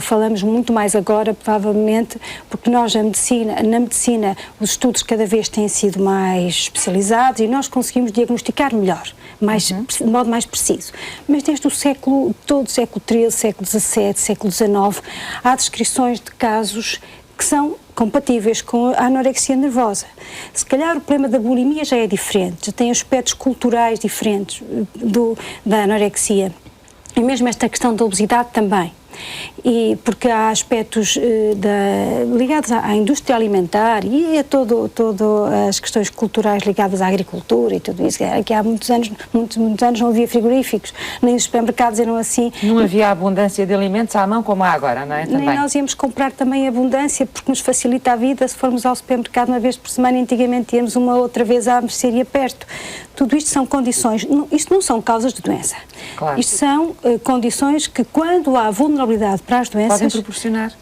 falamos muito mais agora, provavelmente, porque nós, na medicina, os estudos cada vez têm sido mais especializados e nós conseguimos diagnosticar melhor, de modo mais preciso. Mas desde o século XIII, século XVII, século XIX, há descrições de casos que são compatíveis com a anorexia nervosa. Se calhar o problema da bulimia já é diferente, já tem aspectos culturais diferentes da anorexia. E mesmo esta questão da obesidade também. E porque há aspectos ligados à indústria alimentar e a todas as questões culturais ligadas à agricultura e tudo isso, que há muitos anos não havia frigoríficos, nem os supermercados eram assim.
Não havia abundância de alimentos à mão como há agora, não é?
Nem nós íamos comprar também abundância, porque nos facilita a vida. Se formos ao supermercado uma vez por semana, antigamente íamos uma outra vez à mercearia perto. Tudo isto são condições, isto não são causas de doença.
Claro.
Isto são condições que, quando há vulnerabilidade para as doenças,
podem proporcionar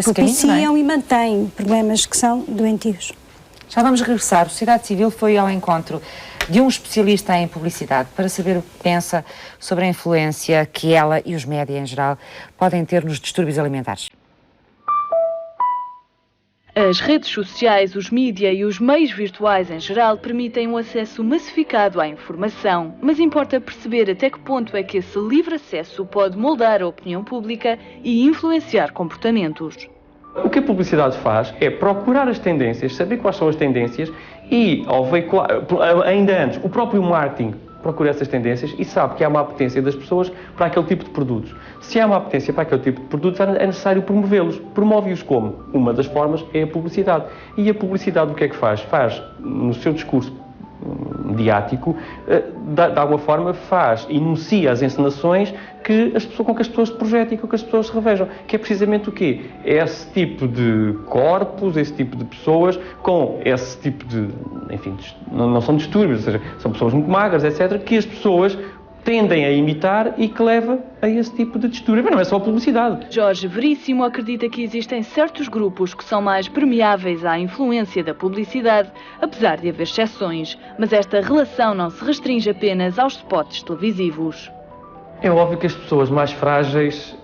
propiciam e mantêm problemas que são doentios.
Já vamos regressar. O Sociedade Civil foi ao encontro de um especialista em publicidade para saber o que pensa sobre a influência que ela e os média em geral podem ter nos distúrbios alimentares.
As redes sociais, os mídia e os meios virtuais em geral permitem um acesso massificado à informação, mas importa perceber até que ponto é que esse livre acesso pode moldar a opinião pública e influenciar comportamentos.
O que a publicidade faz é procurar as tendências, saber quais são as tendências e, ao veicular, ainda antes, o próprio marketing procura essas tendências e sabe que há uma apetência das pessoas para aquele tipo de produtos. Se há uma apetência para aquele tipo de produtos, é necessário promovê-los. Promove-os como? Uma das formas é a publicidade. E a publicidade o que é que faz? Faz, no seu discurso mediático, de alguma forma enuncia as encenações com que as pessoas se projetam e com que as pessoas se revejam. Que é precisamente o quê? É esse tipo de corpos, esse tipo de pessoas, com esse tipo de, enfim, não são distúrbios, ou seja, são pessoas muito magras, etc., que as pessoas tendem a imitar e que leva a esse tipo de distúrbio. Mas não é só a publicidade.
Jorge Veríssimo acredita que existem certos grupos que são mais permeáveis à influência da publicidade, apesar de haver exceções, mas esta relação não se restringe apenas aos spots televisivos.
É óbvio que as pessoas mais frágeis,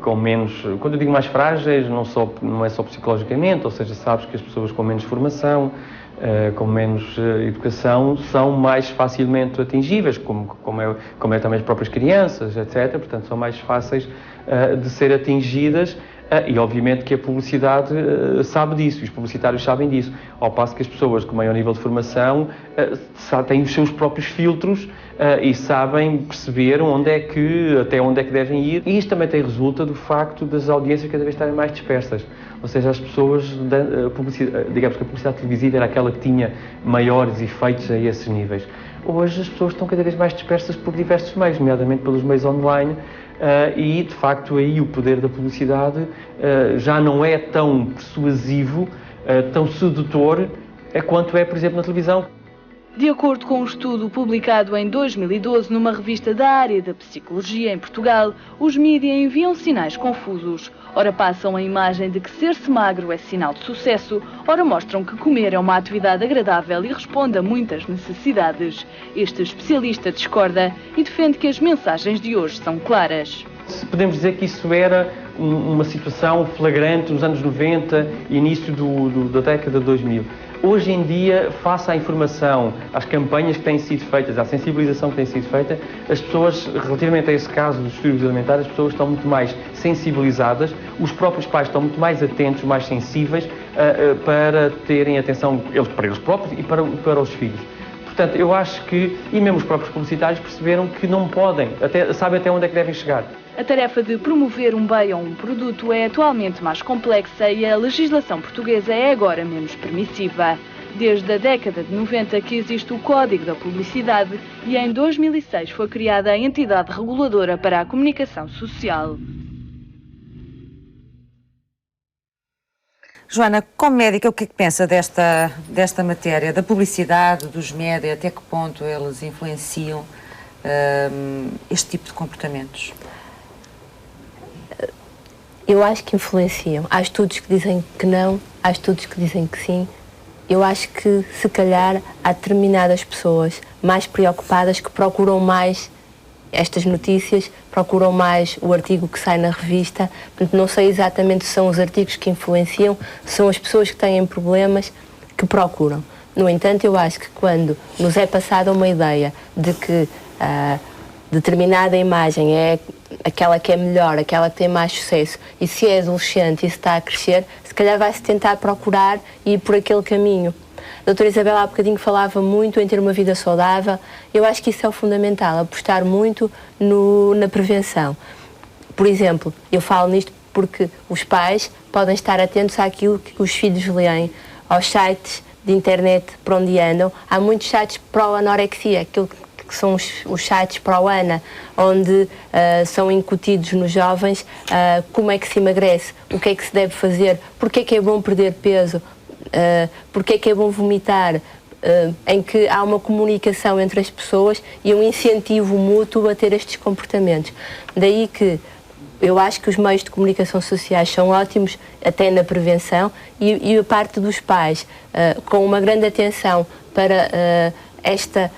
com menos... Quando eu digo mais frágeis, não é só psicologicamente, ou seja, sabes que as pessoas com menos formação, com menos educação, são mais facilmente atingíveis, como é também as próprias crianças, etc. Portanto, são mais fáceis de ser atingidas. E obviamente que a publicidade sabe disso, os publicitários sabem disso, ao passo que as pessoas com maior nível de formação têm os seus próprios filtros e sabem perceber até onde é que devem ir. E isto também resulta do facto das audiências cada vez estarem mais dispersas. Ou seja, as pessoas, digamos que a publicidade televisiva era aquela que tinha maiores efeitos a esses níveis. Hoje as pessoas estão cada vez mais dispersas por diversos meios, nomeadamente pelos meios online, e de facto aí o poder da publicidade já não é tão persuasivo, tão sedutor, quanto é, por exemplo, na televisão.
De acordo com um estudo publicado em 2012 numa revista da área da psicologia em Portugal, os mídia enviam sinais confusos. Ora passam a imagem de que ser-se magro é sinal de sucesso, ora mostram que comer é uma atividade agradável e responde a muitas necessidades. Este especialista discorda e defende que as mensagens de hoje são claras.
Podemos dizer que isso era uma situação flagrante nos anos 90 e início da década de 2000. Hoje em dia, face à informação, às campanhas que têm sido feitas, à sensibilização que tem sido feita, as pessoas, relativamente a esse caso dos distúrbios alimentares, as pessoas estão muito mais sensibilizadas, os próprios pais estão muito mais atentos, mais sensíveis para terem atenção para eles próprios e para os filhos. Portanto, eu acho que, e mesmo os próprios publicitários perceberam que não podem, sabem até onde é que devem chegar.
A tarefa de promover um bem ou um produto é atualmente mais complexa e a legislação portuguesa é agora menos permissiva. Desde a década de 90 que existe o Código da Publicidade e em 2006 foi criada a entidade reguladora para a comunicação social.
Joana, como médica, o que é que pensa desta matéria, da publicidade, dos média, até que ponto eles influenciam este tipo de comportamentos?
Eu acho que influenciam. Há estudos que dizem que não, há estudos que dizem que sim. Eu acho que, se calhar, há determinadas pessoas mais preocupadas que procuram mais estas notícias, procuram mais o artigo que sai na revista. Portanto, não sei exatamente se são os artigos que influenciam, se são as pessoas que têm problemas que procuram. No entanto, eu acho que quando nos é passada uma ideia de que determinada imagem é aquela que é melhor, aquela que tem mais sucesso, e se é adolescente e se está a crescer, se calhar vai-se tentar procurar e ir por aquele caminho. A doutora Isabela há bocadinho falava muito em ter uma vida saudável. Eu acho que isso é o fundamental, apostar muito na prevenção. Por exemplo, eu falo nisto porque os pais podem estar atentos àquilo que os filhos leem, aos sites de internet para onde andam. Há muitos sites pró-anorexia, aquilo que são os sites pró-ANA, onde são incutidos nos jovens como é que se emagrece, o que é que se deve fazer, porque é que é bom perder peso, porque é que é bom vomitar, em que há uma comunicação entre as pessoas e um incentivo mútuo a ter estes comportamentos. Daí que eu acho que os meios de comunicação sociais são ótimos até na prevenção e a parte dos pais, com uma grande atenção para esta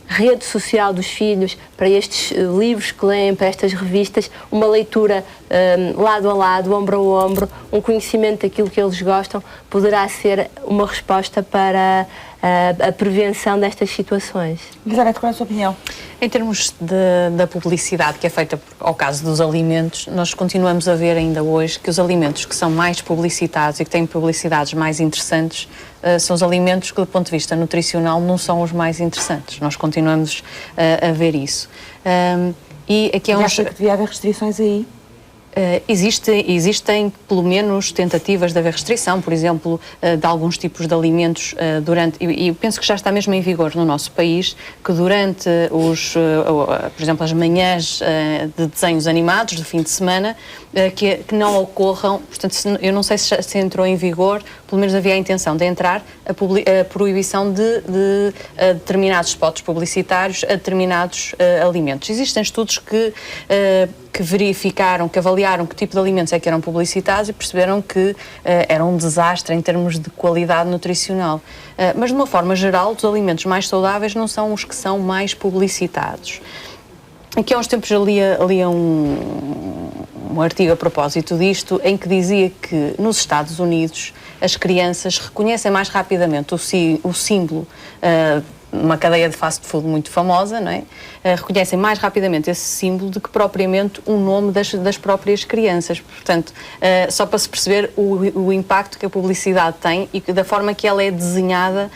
rede social dos filhos, para estes livros que leem, para estas revistas, uma leitura lado a lado, ombro a ombro, um conhecimento daquilo que eles gostam, poderá ser uma resposta para a prevenção destas situações.
Elizabeth, qual é a sua opinião?
Em termos da publicidade que é feita ao caso dos alimentos, nós continuamos a ver ainda hoje que os alimentos que são mais publicitados e que têm publicidades mais interessantes são os alimentos que, do ponto de vista nutricional, não são os mais interessantes. Nós continuamos a ver isso. E aqui é
acha que devia haver restrições aí?
Existem pelo menos tentativas de haver restrição, por exemplo, de alguns tipos de alimentos e penso que já está mesmo em vigor no nosso país, que durante por exemplo, as manhãs de desenhos animados do fim de semana, que não ocorram, portanto, eu não sei se entrou em vigor, pelo menos havia a intenção de entrar a proibição de determinados spots publicitários a determinados alimentos. Existem estudos que verificaram, que avaliaram que tipo de alimentos é que eram publicitados e perceberam que era um desastre em termos de qualidade nutricional. Mas, de uma forma geral, os alimentos mais saudáveis não são os que são mais publicitados. Aqui há uns tempos eu lia um artigo a propósito disto, em que dizia que nos Estados Unidos as crianças reconhecem mais rapidamente o símbolo, uma cadeia de fast food muito famosa, não é? Reconhecem mais rapidamente esse símbolo do que propriamente o nome das próprias crianças. Portanto, só para se perceber o impacto que a publicidade tem e da forma que ela é desenhada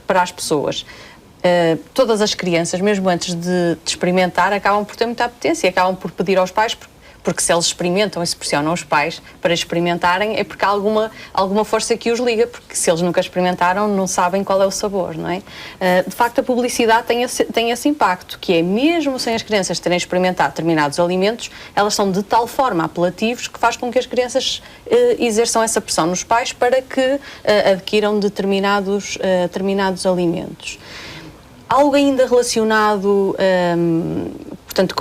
para as pessoas. Todas as crianças, mesmo antes de experimentar, acabam por ter muita apetência e acabam por pedir aos pais, porque se eles experimentam e se pressionam os pais para experimentarem, é porque há alguma força que os liga, porque se eles nunca experimentaram, não sabem qual é o sabor, não é? De facto, a publicidade tem esse impacto, que é, mesmo sem as crianças terem experimentado determinados alimentos, elas são de tal forma apelativos que faz com que as crianças exerçam essa pressão nos pais para que adquiram determinados alimentos. Algo ainda relacionado, portanto,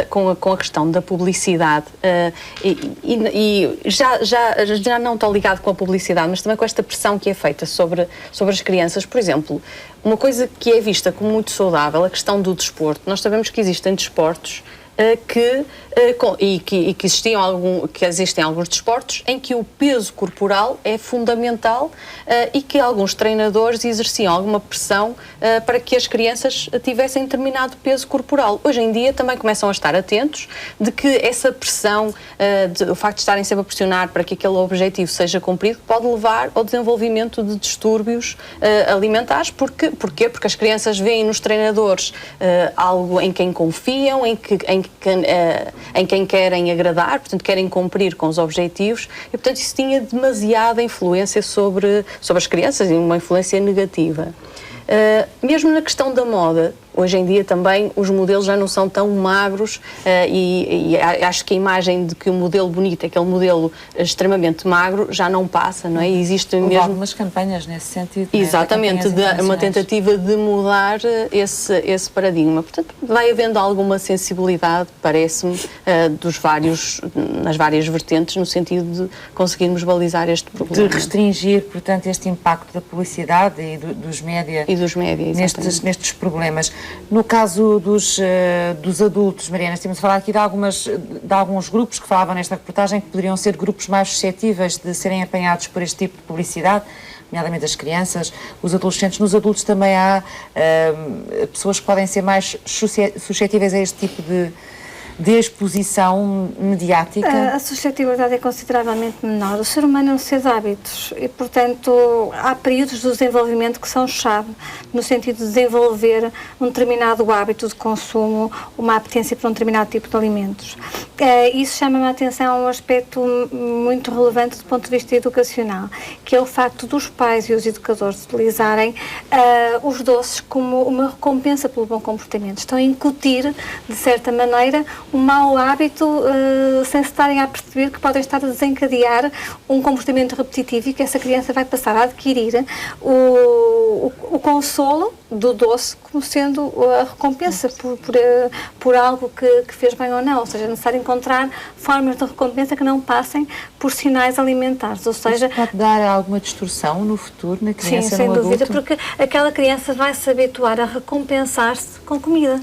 com a questão da publicidade, e já não está ligado com a publicidade, mas também com esta pressão que é feita sobre as crianças. Por exemplo, uma coisa que é vista como muito saudável, a questão do desporto. Nós sabemos que existem desportos que existem alguns desportos em que o peso corporal é fundamental e que alguns treinadores exerciam alguma pressão para que as crianças tivessem determinado peso corporal. Hoje em dia também começam a estar atentos de que essa pressão, o facto de estarem sempre a pressionar para que aquele objetivo seja cumprido, pode levar ao desenvolvimento de distúrbios alimentares. Porquê? Porque as crianças veem nos treinadores algo em quem confiam, em quem querem agradar, portanto querem cumprir com os objetivos e, portanto, isso tinha demasiada influência sobre as crianças e uma influência negativa. Mesmo na questão da moda, hoje em dia também os modelos já não são tão magros e acho que a imagem de que o modelo bonito é aquele modelo extremamente magro já não passa, não é? Existem mesmo
algumas campanhas nesse sentido.
Exatamente, uma tentativa de mudar esse paradigma. Portanto, vai havendo alguma sensibilidade, parece-me, nas várias vertentes, no sentido de conseguirmos balizar este problema.
De restringir, portanto, este impacto da publicidade e dos média. Nestes problemas. No caso dos adultos, Mariana, estamos a falar aqui de alguns grupos que falavam nesta reportagem que poderiam ser grupos mais suscetíveis de serem apanhados por este tipo de publicidade, nomeadamente as crianças, os adolescentes. Nos adultos também há pessoas que podem ser mais suscetíveis a este tipo de exposição mediática?
A suscetibilidade é consideravelmente menor. O ser humano é um ser de hábitos e, portanto, há períodos do desenvolvimento que são chave, no sentido de desenvolver um determinado hábito de consumo, uma apetência por um determinado tipo de alimentos. Isso chama-me a atenção a um aspecto muito relevante do ponto de vista educacional, que é o facto dos pais e os educadores utilizarem os doces como uma recompensa pelo bom comportamento. Estão a incutir, de certa maneira, um mau hábito sem se estarem a perceber que podem estar a desencadear um comportamento repetitivo e que essa criança vai passar a adquirir o consolo do doce como sendo a recompensa por algo que fez bem ou não. Ou seja, é necessário encontrar formas de recompensa que não passem por sinais alimentares. Ou seja,
isto pode dar alguma distorção no futuro, na criança,
sim, sem
no
dúvida,
adulto?
porque aquela criança vai se habituar a recompensar-se com comida.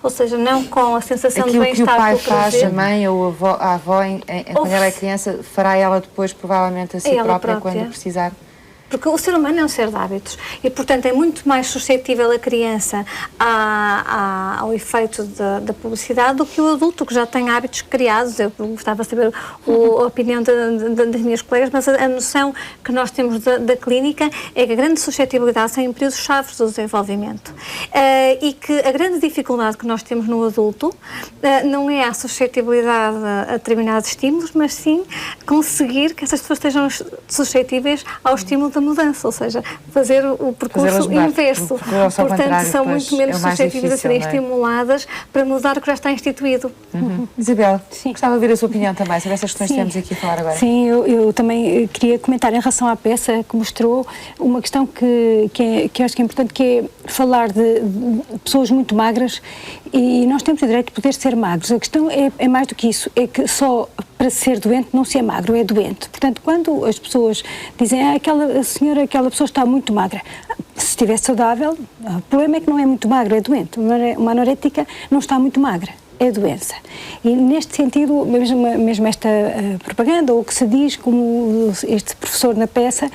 Ou seja, não com a sensação de
aquilo que o
bem-estar.
pai
pelo
faz,
prazer.
a mãe ou a avó, quando ela é criança, fará ela depois, provavelmente, a si
Ela
própria,
própria.
quando precisar.
Porque o ser humano é um ser de hábitos e, portanto, é muito mais suscetível a criança ao efeito da publicidade do que o adulto, que já tem hábitos criados. Eu gostava de saber a opinião das minhas colegas, mas a noção que nós temos da clínica é que a grande suscetibilidade são em períodos chaves do desenvolvimento e que a grande dificuldade que nós temos no adulto não é a suscetibilidade a determinados estímulos, mas sim conseguir que essas pessoas estejam suscetíveis ao estímulo da mudança, ou seja, fazer o percurso inverso. Portanto, são muito menos suscetíveis a serem estimuladas para mudar o que já está instituído.
Isabel, gostava de ver a sua opinião também sobre essas questões que estamos aqui a falar agora.
Sim, eu também queria comentar em relação à peça que mostrou uma questão que eu acho que é importante, que é falar de pessoas muito magras, e nós temos o direito de poder ser magros. A questão é mais do que isso, é que só para ser doente não se é magro, é doente. Portanto, quando as pessoas dizem aquela pessoa está muito magra, se estiver saudável, o problema é que não é muito magra, é doente. Uma anorética não está muito magra, é doença. E neste sentido, mesmo esta propaganda, ou o que se diz, como este professor na peça.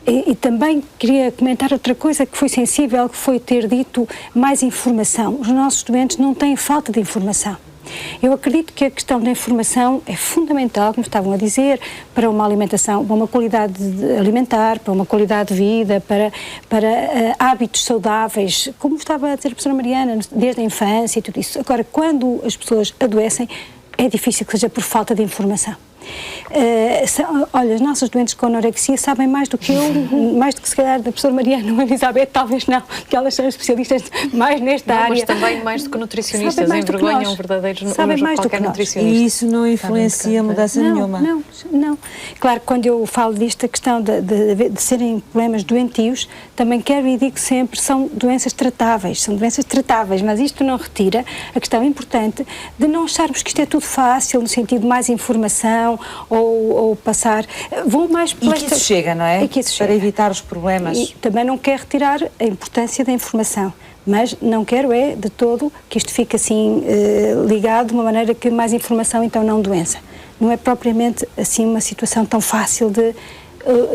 E também queria comentar outra coisa que foi sensível, que foi ter dito mais informação. Os nossos doentes não têm falta de informação. Eu acredito que a questão da informação é fundamental, como estavam a dizer, para uma alimentação, para uma qualidade alimentar, para uma qualidade de vida, para hábitos saudáveis, como estava a dizer a professora Mariana, desde a infância e tudo isso. Agora, quando as pessoas adoecem, é difícil que seja por falta de informação. Olha, as nossas doentes com anorexia sabem mais do que eu, mais do que se calhar da professora Mariana ou a Elizabeth, talvez não, porque elas são especialistas mais nesta área.
Mas também mais do que nutricionistas, envergonham verdadeiros qualquer nutricionista.
E isso não influencia mudança nenhuma?
Não. Claro, quando eu falo disto, a questão de serem problemas doentios, também quero e digo sempre, são doenças tratáveis, mas isto não retira a questão importante de não acharmos que isto é tudo fácil, no sentido de mais informação, ou passar... Vou mais
e que isso chega, não é? Para evitar os problemas.
E também não quero retirar a importância da informação, mas não quero de todo que isto fique assim ligado de uma maneira que mais informação, então não doença. Não é propriamente assim uma situação tão fácil de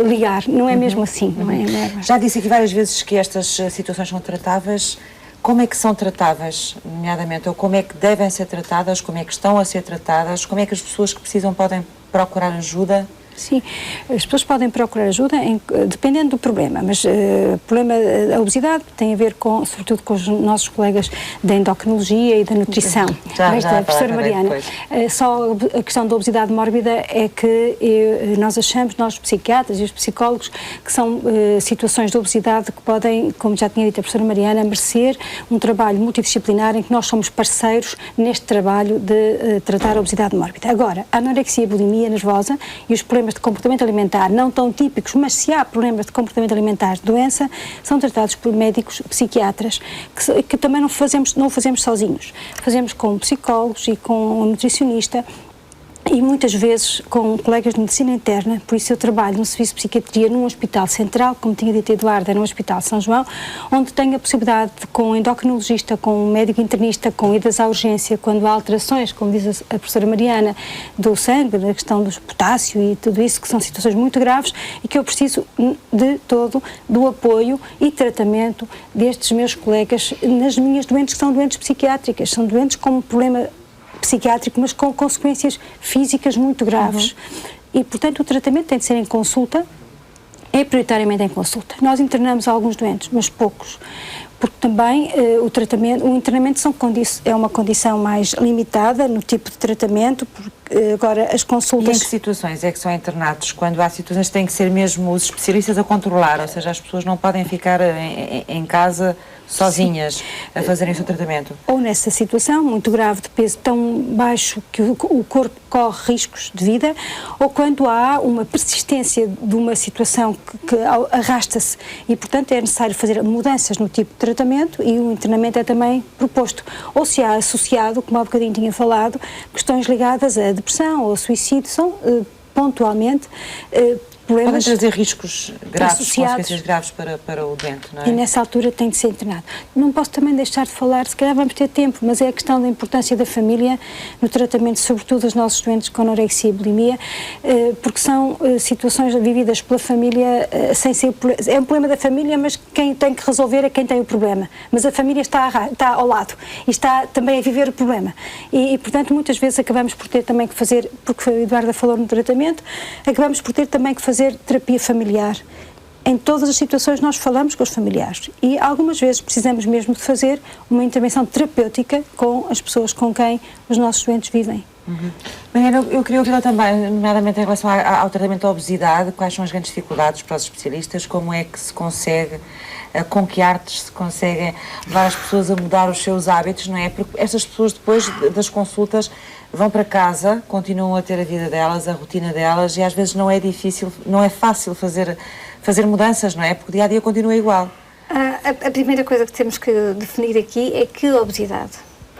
ligar, não é mesmo assim. Não é?
Já disse aqui várias vezes que estas situações são tratáveis. Como é que são tratadas, nomeadamente, ou como é que devem ser tratadas, como é que estão a ser tratadas, como é que as pessoas que precisam podem procurar ajuda?
Sim, as pessoas podem procurar ajuda dependendo do problema, mas o problema da obesidade tem a ver sobretudo com os nossos colegas da endocrinologia e da nutrição. Da professora Mariana. Só a questão da obesidade mórbida é que nós achamos, nós psiquiatras e os psicólogos, que são situações de obesidade que podem, como já tinha dito a professora Mariana, merecer um trabalho multidisciplinar em que nós somos parceiros neste trabalho de tratar a obesidade mórbida. Agora, a anorexia e a bulimia nervosa e os problemas de comportamento alimentar não tão típicos, mas se há problemas de comportamento alimentar de doença, são tratados por médicos psiquiatras, que também não o fazemos sozinhos. Fazemos com psicólogos e com um nutricionista, e muitas vezes com colegas de medicina interna. Por isso eu trabalho no serviço de psiquiatria num hospital central, como tinha dito Eduardo, no Hospital São João, onde tenho a possibilidade com um endocrinologista, com um médico internista, com idas à urgência, quando há alterações, como diz a professora Mariana, do sangue, da questão do potássio e tudo isso, que são situações muito graves e que eu preciso de todo do apoio e tratamento destes meus colegas nas minhas doentes, que são doentes psiquiátricas, são doentes com um problema psiquiátrico, mas com consequências físicas muito graves. E, portanto, o tratamento tem de ser em consulta, é prioritariamente em consulta. Nós internamos alguns doentes, mas poucos, porque também o internamento é uma condição mais limitada no tipo de tratamento, porque agora as consultas...
E em que situações é que são internados? Quando há situações que têm que ser mesmo os especialistas a controlar, ou seja, as pessoas não podem ficar em casa sozinhas a fazerem o seu tratamento?
Ou nessa situação muito grave de peso tão baixo que o corpo corre riscos de vida, ou quando há uma persistência de uma situação que arrasta-se e, portanto, é necessário fazer mudanças no tipo de tratamento e o internamento é também proposto. Ou se há associado, como há bocadinho tinha falado, questões ligadas à depressão ou ao suicídio, são pontualmente problemas...
Podem trazer riscos graves,
associados.
consequências graves para o doente, não é?
E nessa altura tem de ser internado. Não posso também deixar de falar, se calhar vamos ter tempo, mas é a questão da importância da família no tratamento, sobretudo dos nossos doentes com anorexia e bulimia, porque são situações vividas pela família sem ser... É um problema da família, mas quem tem que resolver é quem tem o problema. Mas a família está ao lado e está também a viver o problema. E, portanto, muitas vezes acabamos por ter também que fazer, porque a Eduarda falou no tratamento, acabamos por ter também que fazer terapia familiar. Em todas as situações nós falamos com os familiares e algumas vezes precisamos mesmo de fazer uma intervenção terapêutica com as pessoas com quem os nossos doentes vivem.
Mariana, eu queria ouvi-la também, nomeadamente em relação ao tratamento da obesidade, quais são as grandes dificuldades para os especialistas, como é que se consegue, com que artes se conseguem levar as pessoas a mudar os seus hábitos, não é? Porque estas pessoas depois das consultas vão para casa, continuam a ter a vida delas, a rotina delas e às vezes não é fácil fazer mudanças, não é? Porque o dia-a-dia continua igual.
A primeira coisa que temos que definir aqui é que obesidade.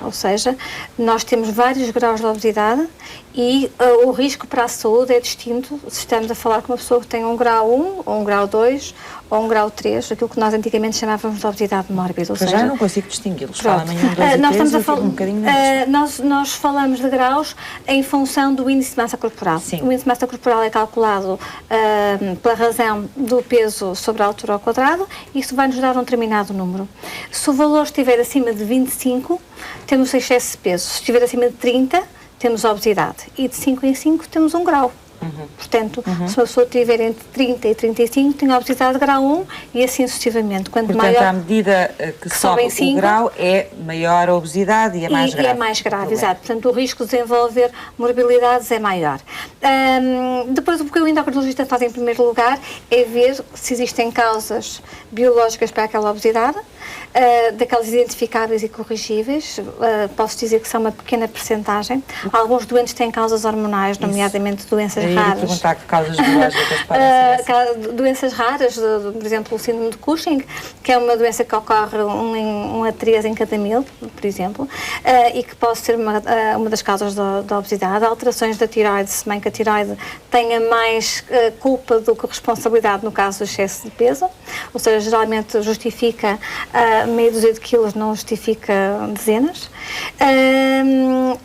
Ou seja, nós temos vários graus de obesidade e o risco para a saúde é distinto se estamos a falar com uma pessoa que tem um grau 1, ou um grau 2, ou um grau 3, aquilo que nós antigamente chamávamos de obesidade mórbida. Ou seja,
já não consigo distingui-los. Fala-me 1, 2 e 3, um bocadinho
nós falamos de graus em função do índice de massa corporal.
Sim.
O índice de massa corporal é calculado pela razão do peso sobre a altura ao quadrado e isso vai nos dar um determinado número. Se o valor estiver acima de 25, temos excesso de peso. Se estiver acima de 30, temos obesidade. E de 5 em 5 temos um grau. Portanto, se uma pessoa tiver entre 30 e 35, tem obesidade de grau 1 e assim sucessivamente.
Portanto,
maior,
à medida que sobe o grau, é maior a obesidade e é mais grave.
E é mais grave, exato. Portanto, o risco de desenvolver morbilidades é maior. Depois, o que o endocrinologista faz em primeiro lugar é ver se existem causas biológicas para aquela obesidade, daquelas identificáveis e corrigíveis. Posso dizer que são uma pequena percentagem. Alguns doentes têm causas hormonais, nomeadamente doenças raras.
Perguntar que causas biológicas podem ser
doenças raras, por exemplo, o síndrome de Cushing, que é uma doença que ocorre 1 a 3 em cada 1000, por exemplo, e que pode ser uma das causas da obesidade. Alterações da tiroide, se bem que a tiroide tenha mais culpa do que responsabilidade no caso do excesso de peso, ou seja, geralmente justifica meia dúzia de quilos, não justifica dezenas.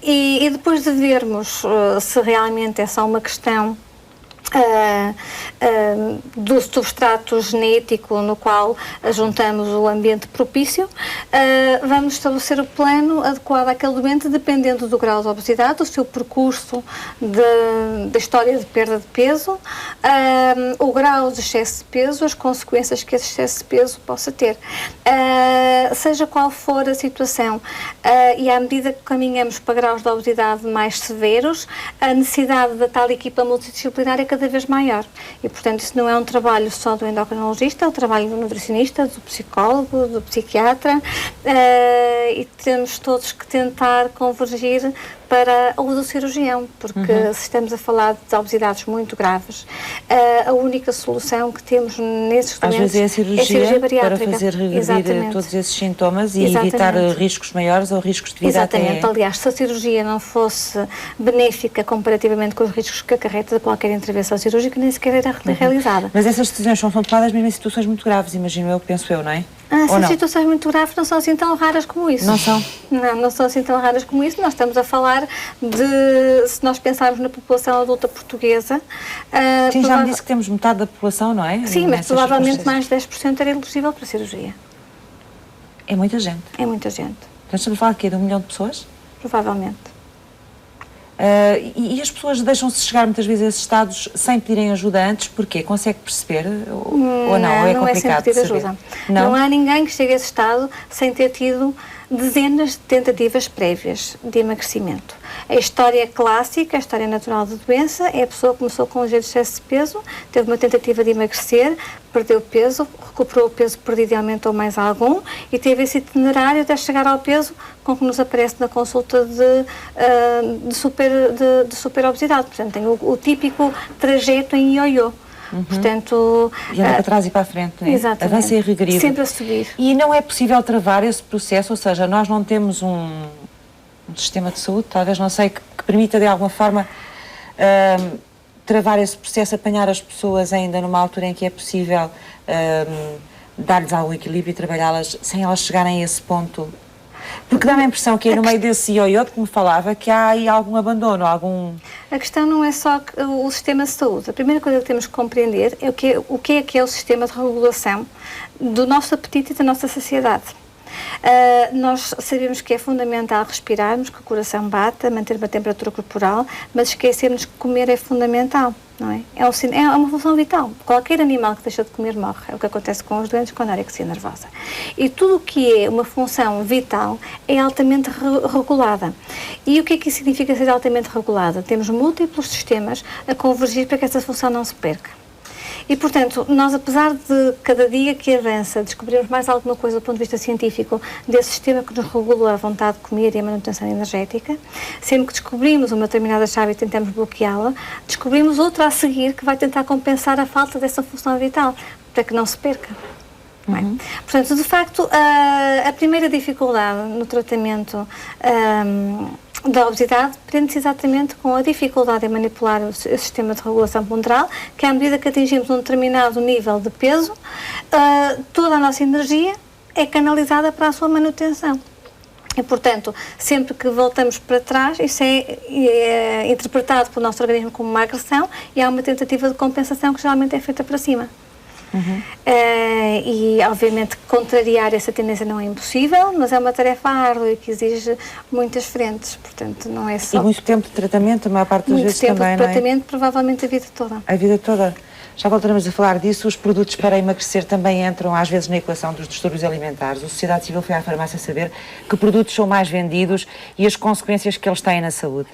E depois de vermos se realmente é só uma questão do substrato genético no qual juntamos o ambiente propício, vamos estabelecer o plano adequado àquele doente dependendo do grau de obesidade, do seu percurso da história de perda de peso, o grau de excesso de peso, as consequências que esse excesso de peso possa ter. Seja qual for a situação, e à medida que caminhamos para graus de obesidade mais severos, a necessidade da tal equipa multidisciplinar é cada vez maior. E, portanto, isso não é um trabalho só do endocrinologista, é um trabalho do nutricionista, do psicólogo, do psiquiatra, e temos todos que tentar convergir para o do cirurgião, porque se estamos a falar de obesidades muito graves, a única solução que temos nesses doentes
às vezes é a cirurgia
bariátrica.
Para fazer regredir todos esses sintomas e evitar riscos maiores ou riscos de vida.
Exatamente. Aliás, se a cirurgia não fosse benéfica comparativamente com os riscos que acarreta qualquer intervenção cirúrgica, nem sequer era realizada.
Mas essas decisões são tomadas mesmo em situações muito graves, imagino eu, penso eu, não é?
Essas situações muito graves não são assim tão raras como isso.
Não são?
Não são assim tão raras como isso. Nós estamos a falar de, se nós pensarmos na população adulta portuguesa...
Sim, já me disse que temos metade da população, não é?
Sim, mas provavelmente mais de 10% era elegível para a cirurgia.
É muita gente.
É muita gente.
Então estamos a falar de quê? De 1 milhão de pessoas?
Provavelmente.
E as pessoas deixam-se chegar muitas vezes a esses estados sem pedirem ajuda antes, porquê? Consegue perceber ou não? É
não é sem
complicado
pedir
de saber?
ajuda. Não há ninguém que chegue a esse estado sem ter tido dezenas de tentativas prévias de emagrecimento. A história clássica, a história natural da doença, é a pessoa que começou com um ligeiro excesso de peso, teve uma tentativa de emagrecer, perdeu peso, recuperou o peso perdido e aumentou mais algum, e teve esse itinerário até chegar ao peso com que nos aparece na consulta de superobesidade. Portanto, tem o típico trajeto em ioiô. Portanto,
E anda para trás e para a frente, não é?
Exatamente.
Avança e regride.
Sempre a subir.
E não é possível travar esse processo, ou seja, nós não temos um sistema de saúde, talvez, não sei, que permita de alguma forma travar esse processo, apanhar as pessoas ainda numa altura em que é possível dar-lhes algum equilíbrio e trabalhá-las sem elas chegarem a esse ponto. Porque dá-me a impressão que é no meio desse ioiô que me falava que há aí algum abandono, algum...
A questão não é só o sistema de saúde. A primeira coisa que temos que compreender é o que é o sistema de regulação do nosso apetite e da nossa saciedade. Nós sabemos que é fundamental respirarmos, que o coração bata, manter uma temperatura corporal, mas esquecermos que comer é fundamental, não é? É uma função vital. Qualquer animal que deixa de comer morre. É o que acontece com os doentes com anorexia nervosa. E tudo o que é uma função vital é altamente regulada. E o que é que isso significa ser altamente regulada? Temos múltiplos sistemas a convergir para que essa função não se perca. E, portanto, nós, apesar de cada dia que avança, descobrirmos mais alguma coisa do ponto de vista científico desse sistema que nos regula a vontade de comer e a manutenção energética, sempre que descobrimos uma determinada chave e tentamos bloqueá-la, descobrimos outra a seguir que vai tentar compensar a falta dessa função vital, para que não se perca. Não é? Portanto, de facto, a primeira dificuldade no tratamento da obesidade prende-se exatamente com a dificuldade em manipular o sistema de regulação ponderal, que à medida que atingimos um determinado nível de peso, toda a nossa energia é canalizada para a sua manutenção. E, portanto, sempre que voltamos para trás, isso é interpretado pelo nosso organismo como uma agressão e há uma tentativa de compensação que geralmente é feita para cima. E obviamente contrariar essa tendência não é impossível, mas é uma tarefa árdua e que exige muitas frentes, portanto não é só...
E muito tempo de tratamento, a maior parte das vezes também, não é?
Muito tempo de tratamento, provavelmente a vida toda.
A vida toda. Já voltaremos a falar disso, os produtos para emagrecer também entram às vezes na equação dos distúrbios alimentares. A Sociedade Civil foi à farmácia saber que produtos são mais vendidos e as consequências que eles têm na saúde.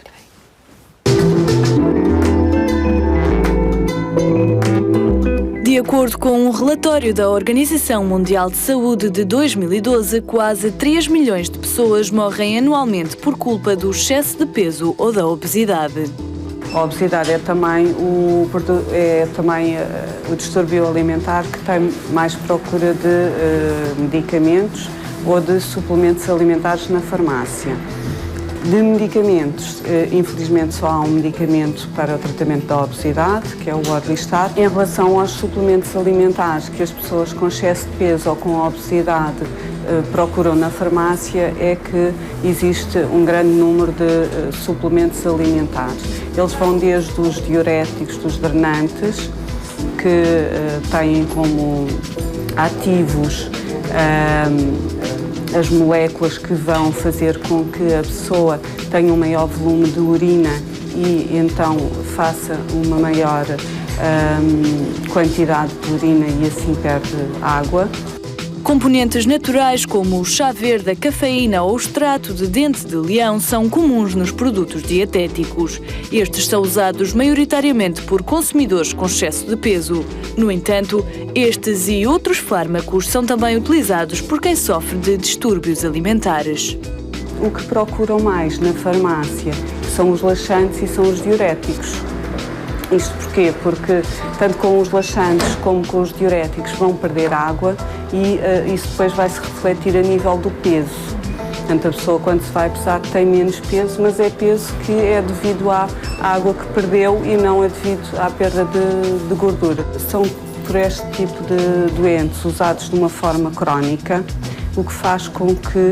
De acordo com um relatório da Organização Mundial de Saúde de 2012, quase 3 milhões de pessoas morrem anualmente por culpa do excesso de peso ou da obesidade.
A obesidade é também o distúrbio alimentar que tem mais procura de medicamentos ou de suplementos alimentares na farmácia. De medicamentos, infelizmente só há um medicamento para o tratamento da obesidade, que é o Orlistat. Em relação aos suplementos alimentares que as pessoas com excesso de peso ou com obesidade procuram na farmácia, é que existe um grande número de suplementos alimentares. Eles vão desde os diuréticos, dos drenantes, que têm como ativos as moléculas que vão fazer com que a pessoa tenha um maior volume de urina e então faça uma maior quantidade de urina e assim perde água.
Componentes naturais como o chá verde, a cafeína ou o extrato de dente de leão são comuns nos produtos dietéticos. Estes são usados maioritariamente por consumidores com excesso de peso. No entanto, estes e outros fármacos são também utilizados por quem sofre de distúrbios alimentares.
O que procuram mais na farmácia são os laxantes e são os diuréticos. Isto porquê? Porque tanto com os laxantes como com os diuréticos vão perder água e isso depois vai se refletir a nível do peso. Portanto, a pessoa quando se vai pesar tem menos peso, mas é peso que é devido à água que perdeu e não é devido à perda de gordura. São por este tipo de doentes usados de uma forma crónica, o que faz com que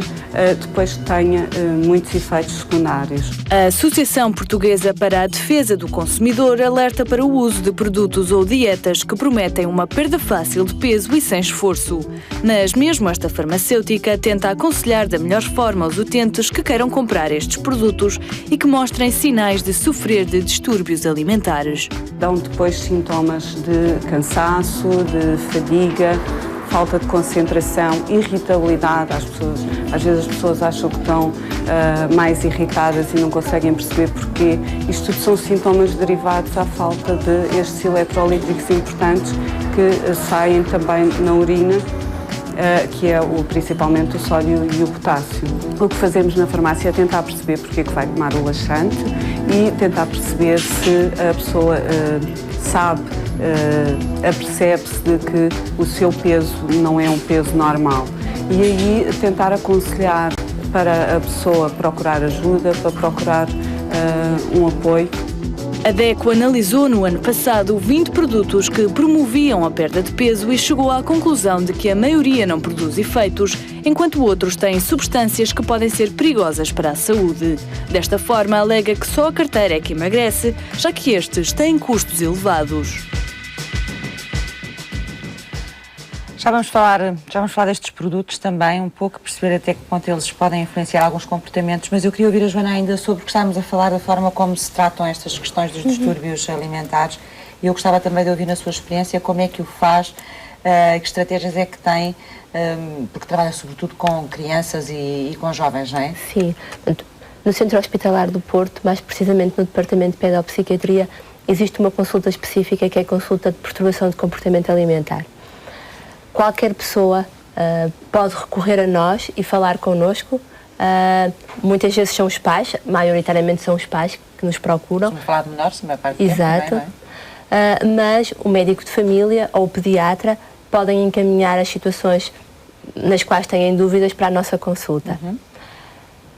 depois tenha muitos efeitos secundários.
A Associação Portuguesa para a Defesa do Consumidor alerta para o uso de produtos ou dietas que prometem uma perda fácil de peso e sem esforço. Mas mesmo esta farmacêutica tenta aconselhar da melhor forma os utentes que queiram comprar estes produtos e que mostrem sinais de sofrer de distúrbios alimentares.
Dão depois sintomas de cansaço, de fadiga, falta de concentração, irritabilidade. Às vezes as pessoas acham que estão mais irritadas e não conseguem perceber porquê. Isto tudo são sintomas derivados à falta de estes eletrolíticos importantes que saem também na urina, que é principalmente o sódio e o potássio. O que fazemos na farmácia é tentar perceber porque é que vai tomar o laxante e tentar perceber se a pessoa sabe, apercebe-se de que o seu peso não é um peso normal. E aí tentar aconselhar para a pessoa procurar ajuda, para procurar um apoio.
A DECO analisou no ano passado 20 produtos que promoviam a perda de peso e chegou à conclusão de que a maioria não produz efeitos, enquanto outros têm substâncias que podem ser perigosas para a saúde. Desta forma, alega que só a carteira é que emagrece, já que estes têm custos elevados.
Já vamos falar destes produtos também, um pouco, perceber até que ponto eles podem influenciar alguns comportamentos, mas eu queria ouvir a Joana ainda sobre o que estávamos a falar, da forma como se tratam estas questões dos distúrbios alimentares, e eu gostava também de ouvir na sua experiência como é que o faz, que estratégias é que tem, porque trabalha sobretudo com crianças e com jovens, não é?
Sim. No Centro Hospitalar do Porto, mais precisamente no Departamento de Pedopsiquiatria, existe uma consulta específica que é a consulta de perturbação de comportamento alimentar. Qualquer pessoa pode recorrer a nós e falar connosco. Muitas vezes são os pais, maioritariamente são os pais que nos procuram.
Estamos a falar de menores, a maior parte do
Exato.
tempo também, não é?
Mas o médico de família ou o pediatra podem encaminhar as situações nas quais têm dúvidas para a nossa consulta.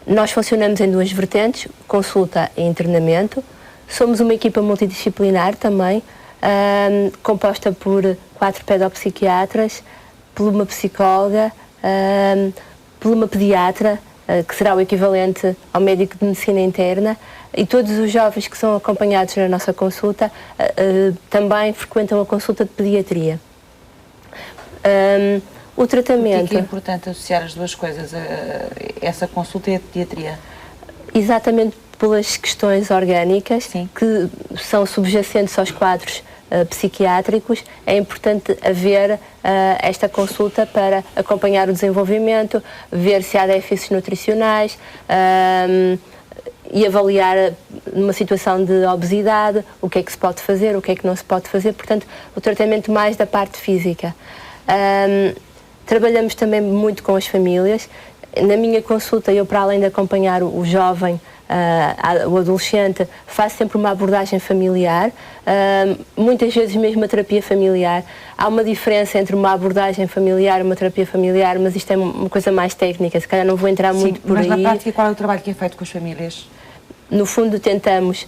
Nós funcionamos em duas vertentes, consulta e internamento. Somos uma equipa multidisciplinar também, composta por 4 pedopsiquiatras, por uma psicóloga, por uma pediatra, que será o equivalente ao médico de medicina interna, e todos os jovens que são acompanhados na nossa consulta também frequentam a consulta de pediatria. O tratamento...
Por que é importante associar as duas coisas, essa consulta e a pediatria?
Exatamente pelas questões orgânicas,
Sim.
que são subjacentes aos quadros psiquiátricos. É importante haver esta consulta para acompanhar o desenvolvimento, ver se há déficits nutricionais e avaliar numa situação de obesidade o que é que se pode fazer, o que é que não se pode fazer. Portanto, o tratamento mais da parte física. Trabalhamos também muito com as famílias. Na minha consulta, eu, para além de acompanhar o jovem, o adolescente, faço sempre uma abordagem familiar, muitas vezes mesmo a terapia familiar. Há uma diferença entre uma abordagem familiar e uma terapia familiar, mas isto é uma coisa mais técnica, se calhar não vou entrar muito por aí.
Mas na prática, qual é o trabalho que é feito com as famílias?
No fundo, tentamos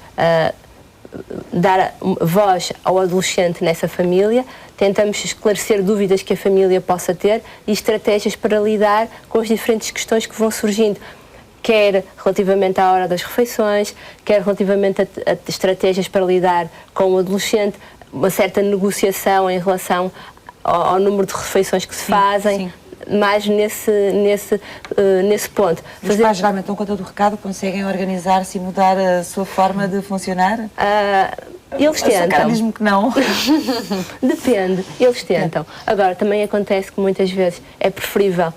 dar voz ao adolescente nessa família, tentamos esclarecer dúvidas que a família possa ter e estratégias para lidar com as diferentes questões que vão surgindo, quer relativamente à hora das refeições, quer relativamente a estratégias para lidar com o adolescente, uma certa negociação em relação ao número de refeições que se fazem.
Sim.
Mais nesse ponto.
Os pais geralmente dão conta do recado, conseguem organizar-se e mudar a sua forma de funcionar?
Eles tentam.
Diz-me que não.
Depende, eles tentam. Agora, também acontece que muitas vezes é preferível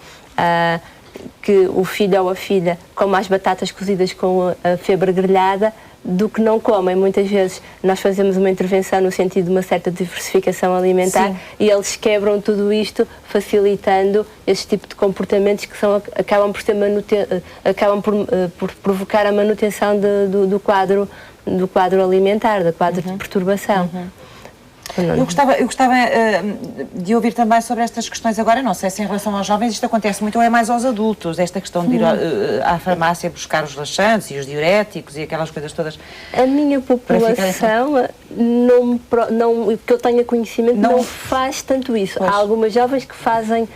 que o filho ou a filha coma as batatas cozidas com a febre grelhada do que não comem. Muitas vezes nós fazemos uma intervenção no sentido de uma certa diversificação alimentar. Sim. E eles quebram tudo isto, facilitando esse tipo de comportamentos que acabam por provocar a manutenção do quadro alimentar, do quadro de perturbação.
Eu gostava de ouvir também sobre estas questões agora, não sei se em relação aos jovens isto acontece muito ou é mais aos adultos, esta questão de ir à farmácia buscar os laxantes e os diuréticos e aquelas coisas todas.
A minha população, que eu tenha conhecimento, não faz tanto isso.
Pois.
Há algumas jovens que fazem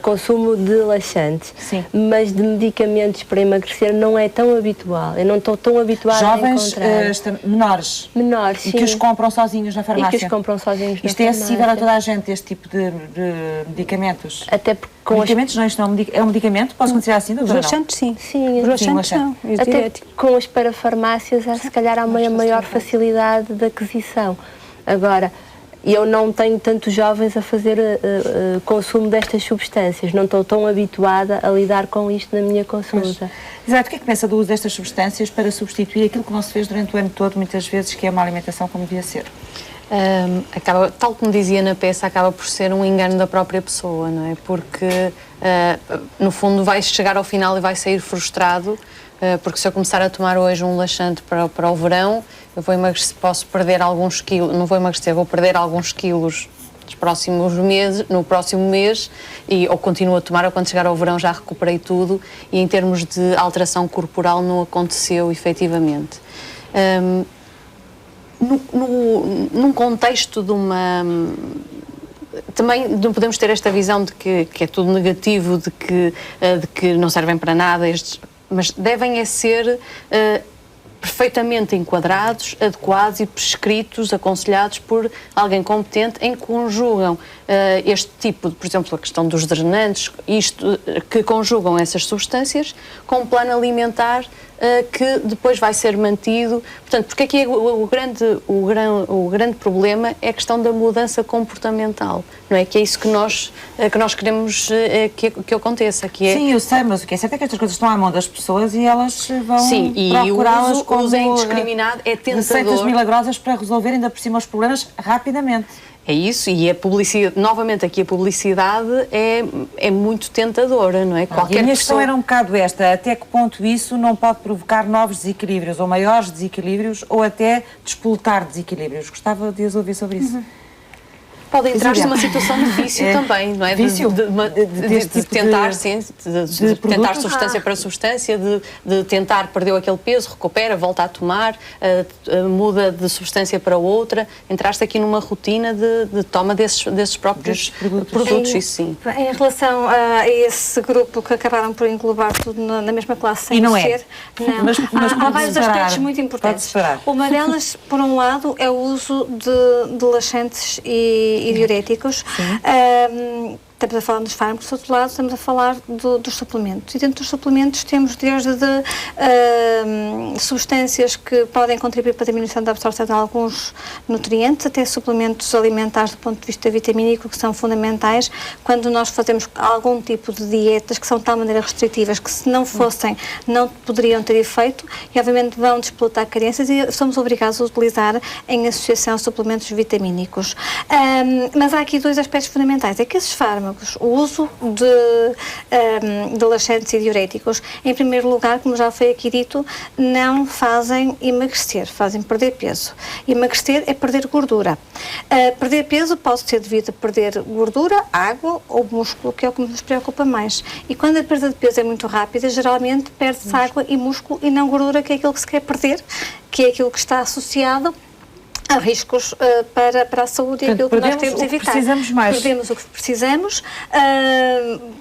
consumo de laxantes.
Sim.
Mas de medicamentos para emagrecer não é tão habitual. Eu não estou tão habituada a encontrar.
Jovens, menores.
Menores,
E
sim.
que os compram sozinhos na
E
farmácia.
que os compram sozinhos na
Isto é acessível a
farmácia.
toda a gente, este tipo de medicamentos?
Até porque com
Medicamentos não, isto não é um medicamento? Posso considerar assim,
Os
doutora?
laxantes, sim.
Sim,
Os laxantes
sim,
não. Os
até
diuréticos.
com as parafarmácias, se calhar há uma maior facilidade de aquisição. Agora, eu não tenho tantos jovens a fazer consumo destas substâncias, não estou tão habituada a lidar com isto na minha consulta.
Exato, o que é que pensa do uso destas substâncias para substituir aquilo que não se fez durante o ano todo, muitas vezes, que é uma alimentação como devia ser?
Acaba, tal como dizia na peça, acaba por ser um engano da própria pessoa, não é? Porque, no fundo, vai chegar ao final e vai sair frustrado, porque se eu começar a tomar hoje um laxante para o verão, eu vou emagrecer, posso perder alguns quilos, não vou emagrecer, vou perder alguns quilos nos próximos meses, no próximo mês, ou continuo a tomar, ou quando chegar ao verão já recuperei tudo, e em termos de alteração corporal não aconteceu efetivamente. Num contexto de uma... Também não podemos ter esta visão de que é tudo negativo, de que não servem para nada, mas devem ser perfeitamente enquadrados, adequados e prescritos, aconselhados por alguém competente, em que conjugam este tipo de, por exemplo, a questão dos drenantes, que conjugam essas substâncias com um plano alimentar que depois vai ser mantido. Portanto, porque aqui o grande problema é a questão da mudança comportamental, não é? Que é isso que nós queremos que aconteça. Que é...
Sim, eu sei, mas o que é certo é que estas coisas estão à mão das pessoas e elas vão
Sim, e
procurá-las
o
como
uso é indiscriminado, é tentador.
receitas milagrosas para resolver ainda por cima os problemas rapidamente.
É isso, e a publicidade, novamente aqui a publicidade é muito tentadora, não é?
E a minha questão era um bocado esta, até que ponto isso não pode provocar novos desequilíbrios, ou maiores desequilíbrios, ou até despoltar desequilíbrios? Gostava de as ouvir sobre isso.
Pode entrar-se numa situação de vício também, não é?
Vício?
De tentar, sim, de tentar substância para substância, de tentar, perdeu aquele peso, recupera, volta a tomar, muda de substância para outra. Entraste aqui numa rotina de toma desses próprios produtos, isso sim.
Em relação a esse grupo que acabaram por englobar tudo na mesma classe sem
E não
ser,
é.
não.
Mas
Há
pode
vários
separar.
aspectos muito importantes.
Pode separar.
Uma delas, por um lado, é o uso de laxantes e diuréticos. Estamos a falar dos fármacos, do outro lado estamos a falar dos suplementos. E dentro dos suplementos temos desde substâncias que podem contribuir para a diminuição da absorção de alguns nutrientes, até suplementos alimentares do ponto de vista vitamínico, que são fundamentais quando nós fazemos algum tipo de dietas que são de tal maneira restritivas que, se não fossem, não poderiam ter efeito e, obviamente, vão despoltar carências e somos obrigados a utilizar em associação suplementos vitamínicos. Mas há aqui dois aspectos fundamentais. É que esses fármacos, o uso de laxantes e diuréticos, em primeiro lugar, como já foi aqui dito, não fazem emagrecer, fazem perder peso. Emagrecer é perder gordura. Perder peso pode ser devido a perder gordura, água ou músculo, que é o que nos preocupa mais. E quando a perda de peso é muito rápida, geralmente perde-se água e músculo e não gordura, que é aquilo que se quer perder, que é aquilo que está associado a riscos para a saúde.
Portanto,
e aquilo que nós temos de evitar.
Precisamos mais.
Perdemos o que precisamos,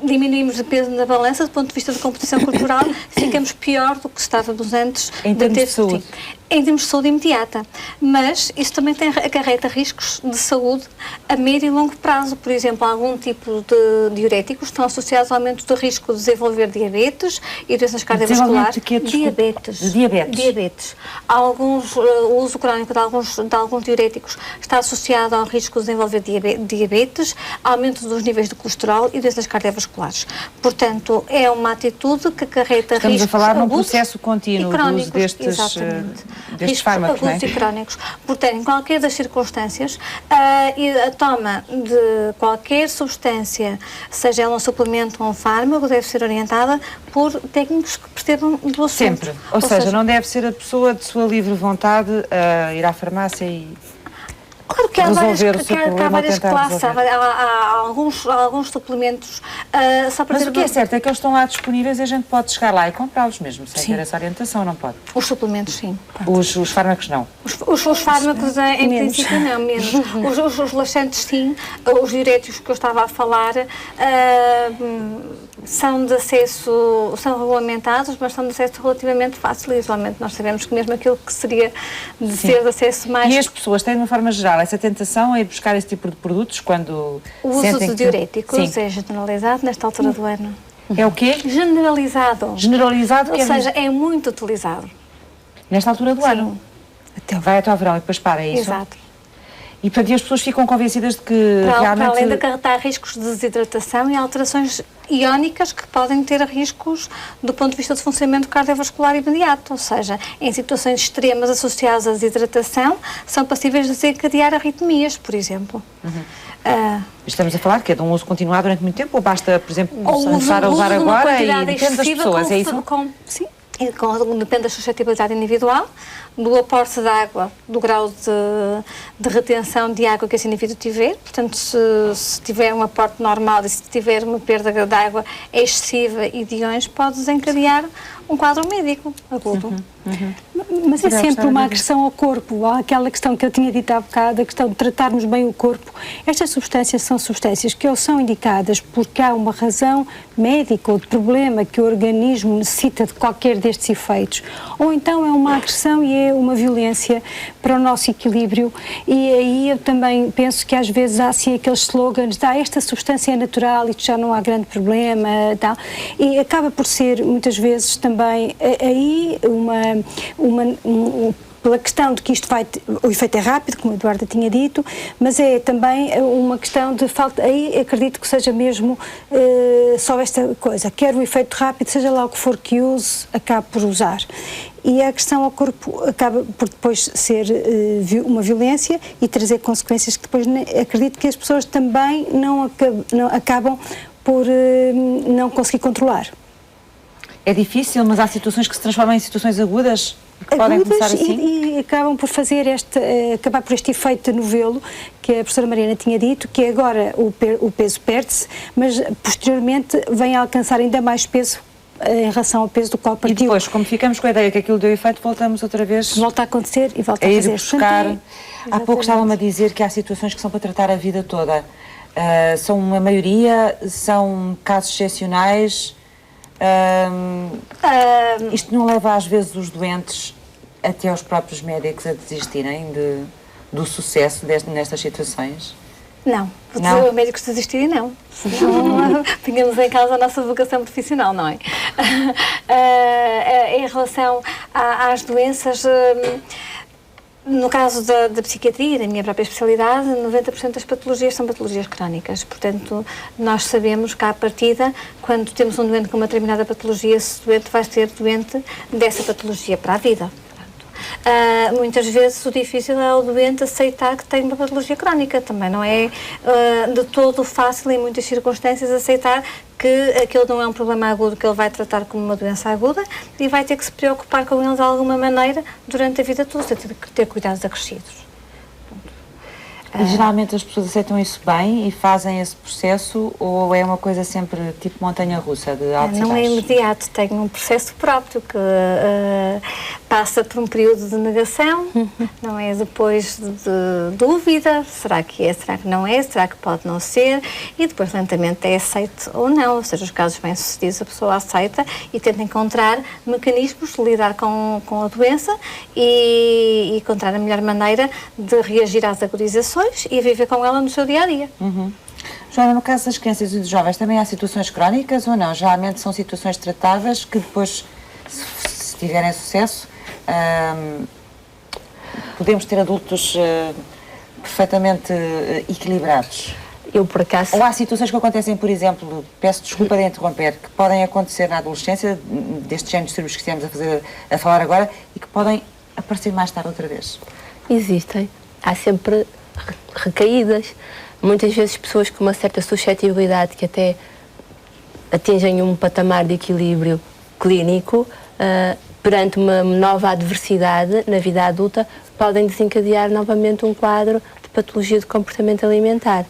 diminuímos de peso na balança, do ponto de vista de composição corporal, ficamos pior do que estávamos antes
Em termos de saúde.
Em termos de saúde imediata. Mas isso também acarreta riscos de saúde a médio e longo prazo. Por exemplo, algum tipo de diuréticos estão associados ao aumento do risco de desenvolver diabetes e doenças cardiovasculares. Diabetes. O uso crónico de alguns diuréticos está associado ao risco de desenvolver diabetes, aumento dos níveis de colesterol e doenças cardiovasculares. Portanto, é uma atitude que acarreta riscos.
Estamos a falar num processo contínuo do uso destes fármacos,
agudos e crónicos. Portanto, em qualquer das circunstâncias, a toma de qualquer substância, seja ela um suplemento ou um fármaco, deve ser orientada por técnicos que percebam do assunto.
Sempre. Ou seja, não deve ser a pessoa de sua livre vontade a ir à farmácia e...
Claro que há
resolver o seu problema,
há várias
tentar
classes,
resolver.
há alguns suplementos. Só para
Mas
dizer
o que é certo é que eles estão lá disponíveis e a gente pode chegar lá e comprá-los mesmo, sem
Sim.
ter essa orientação, não pode?
Os suplementos, sim.
Os fármacos não.
Os fármacos, em
Menos.
princípio, não, menos. Os laxantes, sim. Os diuréticos que eu estava a falar são de acesso, são regulamentados, mas são de acesso relativamente fácil. E, usualmente, nós sabemos que mesmo aquilo que seria de ser de acesso mais...
E as pessoas têm, de uma forma geral, essa tentação a ir buscar esse tipo de produtos quando
O uso
sentem
de
que...
diuréticos
Sim.
é generalizado nesta altura do ano.
É o quê?
Generalizado.
Generalizado,
Ou
quer
seja,
dizer,
é muito utilizado.
nesta altura do ano. Vai até ao verão e depois para, é isso?
Exato.
E, portanto, e as pessoas ficam convencidas de que
Para
realmente...
além de acarretar riscos de desidratação e alterações iónicas que podem ter riscos do ponto de vista de funcionamento cardiovascular imediato, ou seja, em situações extremas associadas à desidratação, são passíveis de desencadear arritmias, por exemplo.
Estamos a falar que é de um uso continuado durante muito tempo ou basta, por exemplo,
Ou
começar a
uso
usar
de uma
agora e
quantidade
depende das
excessiva
pessoas, é isso?
Sim. Depende da suscetibilidade individual, do aporte de água, do grau de retenção de água que esse indivíduo tiver. Portanto, se tiver um aporte normal e se tiver uma perda de água excessiva e de íons, pode desencadear um quadro médico agudo.
Mas é sempre uma agressão ao corpo. Há aquela questão que eu tinha dito há bocado, a questão de tratarmos bem o corpo. Estas substâncias são substâncias que ou são indicadas porque há uma razão médica ou de problema que o organismo necessita de qualquer destes efeitos, ou então é uma agressão e é uma violência para o nosso equilíbrio. E aí eu também penso que às vezes há assim aqueles slogans de esta substância é natural, isto já não há grande problema, tal. E acaba por ser muitas vezes também aí pela questão de que isto o efeito é rápido, como a Eduarda tinha dito, mas é também uma questão de falta, aí acredito que seja mesmo só esta coisa, quer o efeito rápido, seja lá o que for que use, acabe por usar. E a agressão ao corpo acaba por depois ser uma violência e trazer consequências que depois acredito que as pessoas também não acabam por não conseguir controlar.
É difícil, mas há situações que se transformam em situações agudas e que podem começar assim.
E acabam por fazer acabar por este efeito de novelo que a professora Mariana tinha dito, que agora o peso perde-se, mas posteriormente vem a alcançar ainda mais peso em relação ao peso do qual partiu.
E depois, como ficamos com a ideia que aquilo deu efeito, voltamos outra vez
volta a acontecer e volta a
ir
fazer.
buscar. Há pouco estavam-me a dizer que há situações que são para tratar a vida toda. São uma maioria, são casos excepcionais. Isto não leva às vezes os doentes até aos próprios médicos a desistirem do sucesso nestas situações?
Não.
Não?
Os médicos desistirem, não. Senão tínhamos em causa a nossa vocação profissional, não é? Em relação às doenças, no caso da psiquiatria, da minha própria especialidade, 90% das patologias são patologias crónicas. Portanto, nós sabemos que à partida, quando temos um doente com uma determinada patologia, esse doente vai ser doente dessa patologia para a vida. Muitas vezes o difícil é o doente aceitar que tem uma patologia crónica. Também não é de todo fácil, em muitas circunstâncias, aceitar que aquilo não é um problema agudo que ele vai tratar como uma doença aguda e vai ter que se preocupar com ele de alguma maneira durante a vida toda, ter que ter cuidados acrescidos.
E geralmente as pessoas aceitam isso bem e fazem esse processo, ou é uma coisa sempre tipo montanha-russa, de altos e
Não é
baixos?
imediato, tem um processo próprio que passa por um período de negação, não é depois de dúvida, será que é, será que não é, será que pode não ser, e depois lentamente é aceito ou não, ou seja, os casos bem-sucedidos a pessoa aceita e tenta encontrar mecanismos de lidar com a doença e encontrar a melhor maneira de reagir às agudizações e viver com ela no seu dia-a-dia.
Joana, no caso das crianças e dos jovens, também há situações crónicas ou não? Geralmente são situações tratáveis que depois, se tiverem sucesso, podemos ter adultos perfeitamente equilibrados.
Eu, por acaso...
Ou há situações que acontecem, por exemplo, peço desculpa de interromper, que podem acontecer na adolescência, destes géneros de distúrbios que estamos a falar agora, e que podem aparecer mais tarde outra vez.
Existem. Há sempre recaídas. Muitas vezes pessoas com uma certa suscetibilidade que até atingem um patamar de equilíbrio clínico, perante uma nova adversidade na vida adulta, podem desencadear novamente um quadro de patologia de comportamento alimentar.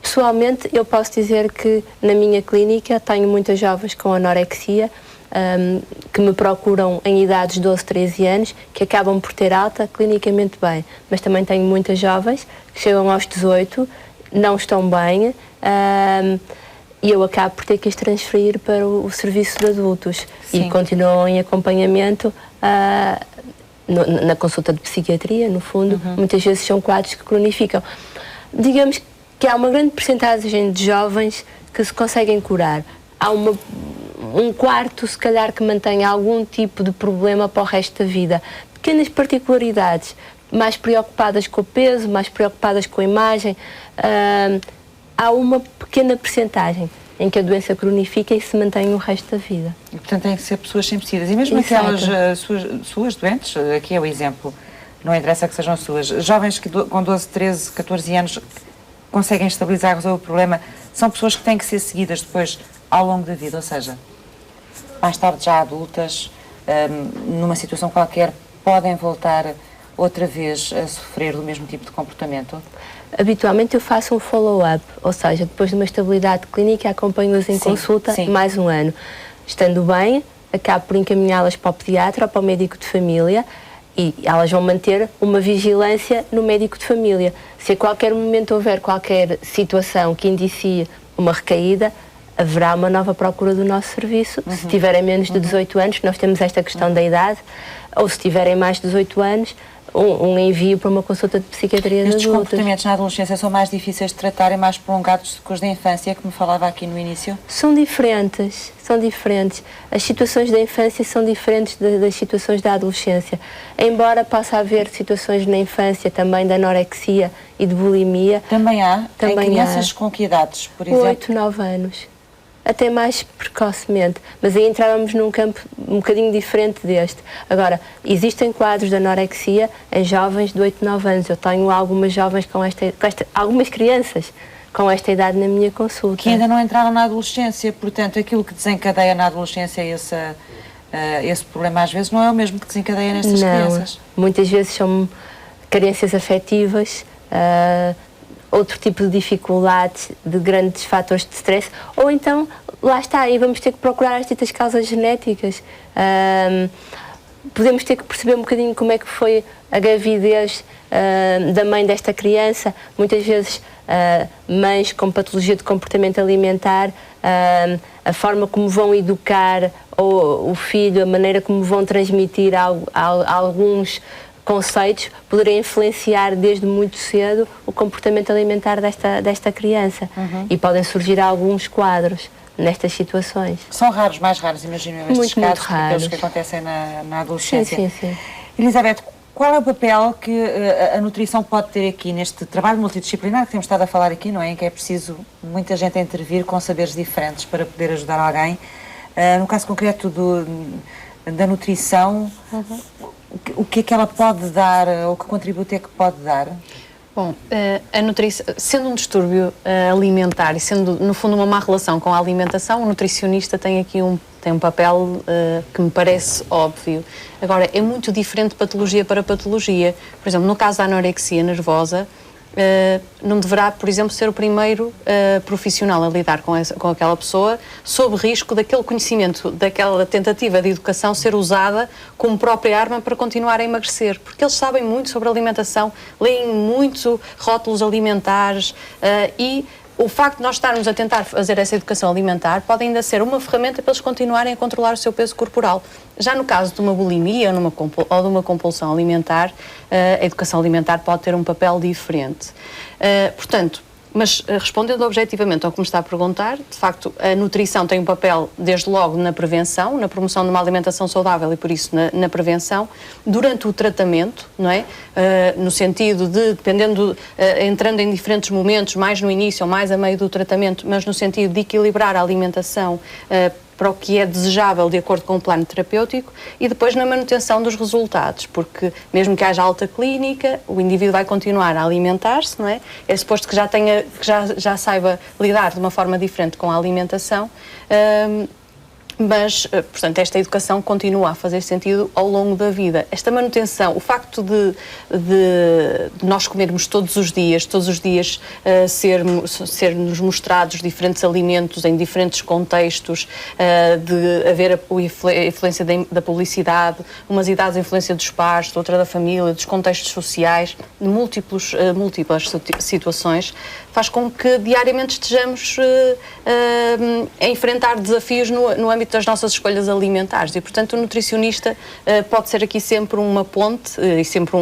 Pessoalmente, eu posso dizer que na minha clínica tenho muitas jovens com anorexia que me procuram em idades de 12, 13 anos, que acabam por ter alta clinicamente bem. Mas também tenho muitas jovens que chegam aos 18, não estão bem, e eu acabo por ter que as transferir para o serviço de adultos. Sim. E continuam em acompanhamento na consulta de psiquiatria, no fundo. Muitas vezes são quadros que cronificam. Digamos que há uma grande percentagem de jovens que se conseguem curar. Há um quarto, se calhar, que mantém algum tipo de problema para o resto da vida. Pequenas particularidades, mais preocupadas com o peso, mais preocupadas com a imagem. Há uma pequena percentagem em que a doença cronifica e se mantém o resto da vida.
E, portanto, têm que ser pessoas sem precisas. E mesmo aquelas suas doentes, aqui é o exemplo, não interessa que sejam suas, jovens que com 12, 13, 14 anos conseguem estabilizar, resolver o problema, são pessoas que têm que ser seguidas depois ao longo da vida, ou seja, mais tarde já adultas, numa situação qualquer, podem voltar outra vez a sofrer do mesmo tipo de comportamento?
Habitualmente eu faço um follow-up, ou seja, depois de uma estabilidade clínica, acompanho-as em consulta mais um ano. Estando bem, acabo por encaminhá-las para o pediatra ou para o médico de família, e elas vão manter uma vigilância no médico de família. Se a qualquer momento houver qualquer situação que indicie uma recaída, haverá uma nova procura do nosso serviço. Se tiverem menos de 18 anos, nós temos esta questão da idade, ou se tiverem mais de 18 anos, um envio para uma consulta de psiquiatria de adultos.
Estes comportamentos na adolescência são mais difíceis de tratar e mais prolongados do que os da infância, que me falava aqui no início?
São diferentes, são diferentes. As situações da infância são diferentes das situações da adolescência. Embora possa haver situações na infância também de anorexia e de bulimia.
Também há? Também em crianças com que idades, por exemplo?
8, 9 anos. Até mais precocemente, mas aí entrávamos num campo um bocadinho diferente deste. Agora, existem quadros de anorexia em jovens de 8, 9 anos. Eu tenho algumas jovens algumas crianças com esta idade na minha consulta.
Que ainda não entraram na adolescência, portanto, aquilo que desencadeia na adolescência esse problema às vezes não é o mesmo que desencadeia nestas crianças.
Muitas vezes são carências afetivas, outro tipo de dificuldades, de grandes fatores de stress, ou então, lá está, e vamos ter que procurar as ditas causas genéticas. Podemos ter que perceber um bocadinho como é que foi a gravidez da mãe desta criança. Muitas vezes, mães com patologia de comportamento alimentar, a forma como vão educar o filho, a maneira como vão transmitir alguns conceitos, poderem influenciar desde muito cedo o comportamento alimentar desta criança. E podem surgir alguns quadros nestas situações.
São raros, mais raros, imagino, estes casos, aqueles que acontecem na adolescência.
Sim.
Elizabeth, qual é o papel que a nutrição pode ter aqui neste trabalho multidisciplinar que temos estado a falar aqui, não é? Em que é preciso muita gente a intervir com saberes diferentes para poder ajudar alguém. No caso concreto da nutrição, o que é que ela pode dar, ou que contributo é que pode dar?
Bom, a nutrição, sendo um distúrbio alimentar e sendo, no fundo, uma má relação com a alimentação, o nutricionista tem aqui um papel que me parece óbvio. Agora, é muito diferente de patologia para patologia. Por exemplo, no caso da anorexia nervosa, não deverá, por exemplo, ser o primeiro profissional a lidar com aquela pessoa, sob risco daquele conhecimento, daquela tentativa de educação ser usada como própria arma para continuar a emagrecer, porque eles sabem muito sobre alimentação, leem muito rótulos alimentares e o facto de nós estarmos a tentar fazer essa educação alimentar pode ainda ser uma ferramenta para eles continuarem a controlar o seu peso corporal. Já no caso de uma bulimia ou de uma compulsão alimentar, a educação alimentar pode ter um papel diferente. Portanto, mas respondendo objetivamente ao que me está a perguntar, de facto, a nutrição tem um papel, desde logo, na prevenção, na promoção de uma alimentação saudável e, por isso, na prevenção, durante o tratamento, não é? No sentido de, dependendo, entrando em diferentes momentos, mais no início ou mais a meio do tratamento, mas no sentido de equilibrar a alimentação para o que é desejável de acordo com o plano terapêutico e depois na manutenção dos resultados, porque mesmo que haja alta clínica, o indivíduo vai continuar a alimentar-se, não é? É suposto que já saiba lidar de uma forma diferente com a alimentação Mas, portanto, esta educação continua a fazer sentido ao longo da vida. Esta manutenção, o facto de nós comermos todos os dias ser-nos mostrados diferentes alimentos em diferentes contextos, de haver a influência da publicidade, umas idades a influência dos pais, outra da família, dos contextos sociais, de múltiplas situações, faz com que diariamente estejamos a enfrentar desafios no âmbito das nossas escolhas alimentares e, portanto, o nutricionista pode ser aqui sempre uma ponte e sempre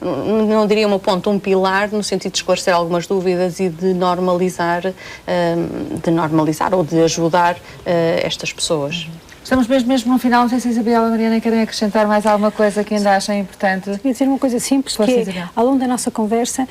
não diria uma ponte, um pilar no sentido de esclarecer algumas dúvidas e de normalizar ou de ajudar estas pessoas.
Estamos mesmo no final, não sei se a Isabel e a Mariana querem acrescentar mais alguma coisa que ainda achem importante.
Queria dizer uma coisa simples, que ao longo da nossa conversa,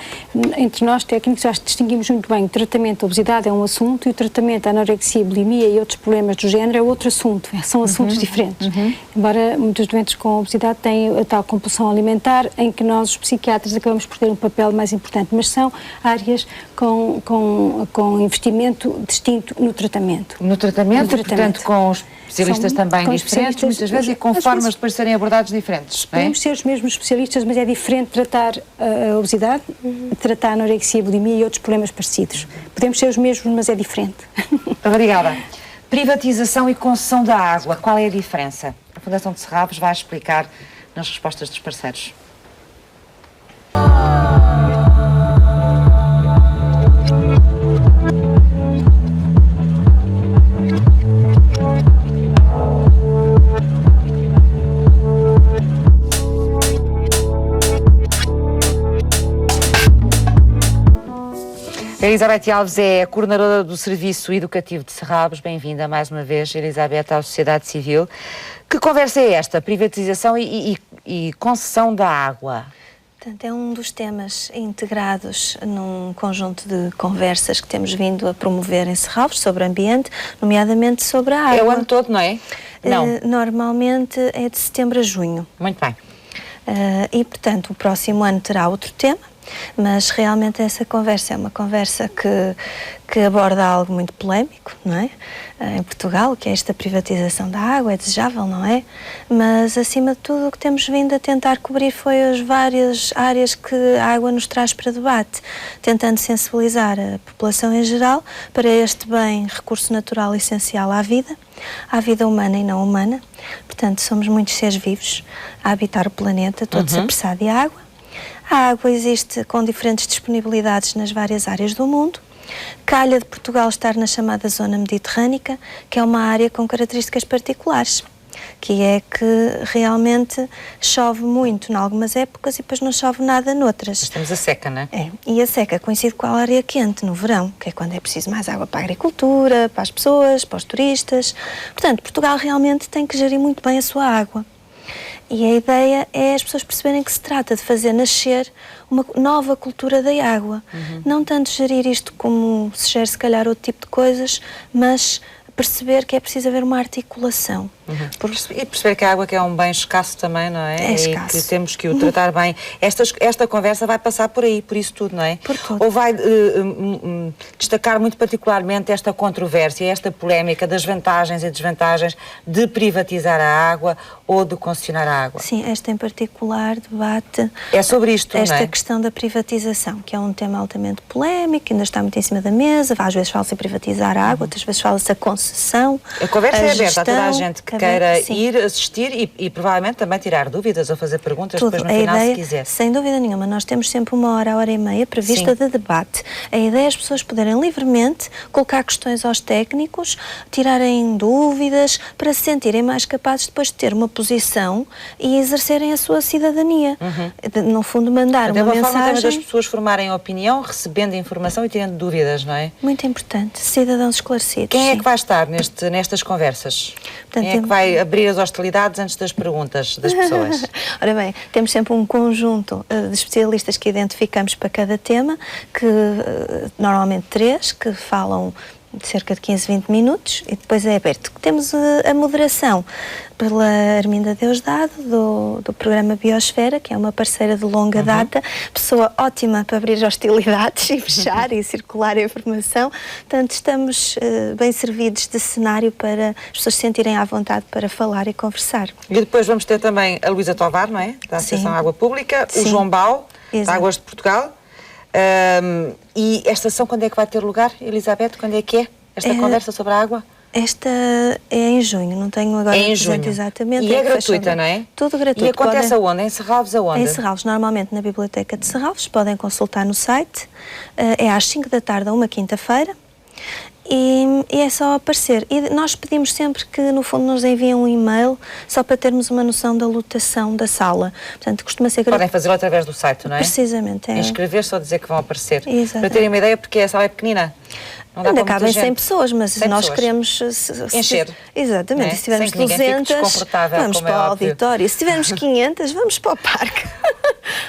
entre nós técnicos, já distinguimos muito bem o tratamento da obesidade é um assunto e o tratamento da anorexia, bulimia e outros problemas do género é outro assunto, são assuntos diferentes. Embora muitos doentes com obesidade tenham a tal compulsão alimentar, em que nós, os psiquiatras, acabamos por ter um papel mais importante, mas são áreas com investimento distinto no tratamento.
No tratamento, portanto, com os especialistas também diferentes, muitas vezes, e com formas depois de serem abordados diferentes.
Podemos ser os mesmos especialistas, mas é diferente tratar a obesidade, tratar a anorexia, bulimia e outros problemas parecidos. Podemos ser os mesmos, mas é diferente.
Obrigada. Privatização e concessão da água, qual é a diferença? A Fundação de Serralves vai explicar nas respostas dos parceiros. Elizabeth Alves é a coordenadora do Serviço Educativo de Serralves. Bem-vinda mais uma vez, Elizabeth, à sociedade civil. Que conversa é esta? Privatização e concessão da água?
Portanto, é um dos temas integrados num conjunto de conversas que temos vindo a promover em Serralves sobre o ambiente, nomeadamente sobre a água.
É o ano todo, não é? Não.
Normalmente é de setembro a junho.
Muito bem.
E, portanto, o próximo ano terá outro tema. Mas realmente essa conversa é uma conversa que aborda algo muito polémico, não é? Em Portugal, que é esta privatização da água, é desejável, não é? Mas, acima de tudo, o que temos vindo a tentar cobrir foi as várias áreas que a água nos traz para debate, tentando sensibilizar a população em geral para este bem, recurso natural essencial à vida humana e não humana. Portanto, somos muitos seres vivos a habitar o planeta, todos a precisar de água. A água existe com diferentes disponibilidades nas várias áreas do mundo. Calha de Portugal estar na chamada zona mediterrânica, que é uma área com características particulares, que é que realmente chove muito em algumas épocas e depois não chove nada noutras.
Temos a seca, não é?
É, e a seca coincide com a área quente no verão, que é quando é preciso mais água para a agricultura, para as pessoas, para os turistas. Portanto, Portugal realmente tem que gerir muito bem a sua água. E a ideia é as pessoas perceberem que se trata de fazer nascer uma nova cultura da água. Não tanto gerir isto como se gera, se calhar, outro tipo de coisas, mas perceber que é preciso haver uma articulação.
E perceber que a água que é um bem escasso também, não é?
É escasso.
E que temos que o tratar bem. Esta conversa vai passar por aí, por isso tudo, não é?
Por tudo.
Ou vai destacar muito particularmente esta controvérsia, esta polémica das vantagens e desvantagens de privatizar a água ou de concessionar a água?
Sim, esta em particular debate...
É sobre isto,
esta
não é?
questão da privatização, que é um tema altamente polémico, ainda está muito em cima da mesa. Às vezes fala-se em privatizar a água, outras vezes fala-se a concessão.
A conversa é aberta a toda a gente que queira
sim,
ir assistir e provavelmente também tirar dúvidas ou fazer perguntas
tudo.
Depois no final,
ideia,
se quiser.
Sem dúvida nenhuma, nós temos sempre 1 hora e prevista de debate. A ideia é as pessoas poderem livremente colocar questões aos técnicos, tirarem dúvidas, para se sentirem mais capazes depois de ter uma posição e exercerem a sua cidadania. No fundo, mandar uma
forma
mensagem...
também das pessoas formarem opinião, recebendo informação e tirando dúvidas, não é?
Muito importante, cidadãos esclarecidos.
Quem é
sim.
que vai estar nestas conversas?
Portanto,
Quem é que vai abrir as hostilidades antes das perguntas das pessoas?
Ora bem, temos sempre um conjunto de especialistas que identificamos para cada tema, que normalmente 3, que falam de cerca de 15, 20 minutos e depois é aberto. Temos a moderação pela Arminda Deusdado, do programa Biosfera, que é uma parceira de longa data, pessoa ótima para abrir hostilidades e fechar e circular a informação. Portanto, estamos bem servidos de cenário para as pessoas se sentirem à vontade para falar e conversar.
E depois vamos ter também a Luísa Tovar, não é? Da Associação Água Pública, o João Bau, da Águas de Portugal. E esta sessão, quando é que vai ter lugar, Elizabeth? Quando é que é esta conversa sobre a água?
Esta é em junho, não tenho agora presente exatamente.
E é gratuita, não é?
Tudo gratuito.
E acontece aonde? Em Serralves aonde?
Em Serralves, normalmente na Biblioteca de Serralves, podem consultar no site. É às 5 da tarde, uma quinta-feira. E é só aparecer. E nós pedimos sempre que, no fundo, nos enviem um e-mail só para termos uma noção da lotação da sala. Portanto, costuma ser...
Podem fazê-lo através do site, não é?
Precisamente.
Inscrever, só dizer que vão aparecer.
Exatamente.
Para terem uma ideia, porque a sala é pequenina.
Ainda cabem 100 pessoas, mas
100
nós
pessoas.
Queremos...
Encher.
Exatamente.
É?
Se tivermos
sem que
200, vamos para o
óbvio.
auditório. Se tivermos 500, vamos para o parque.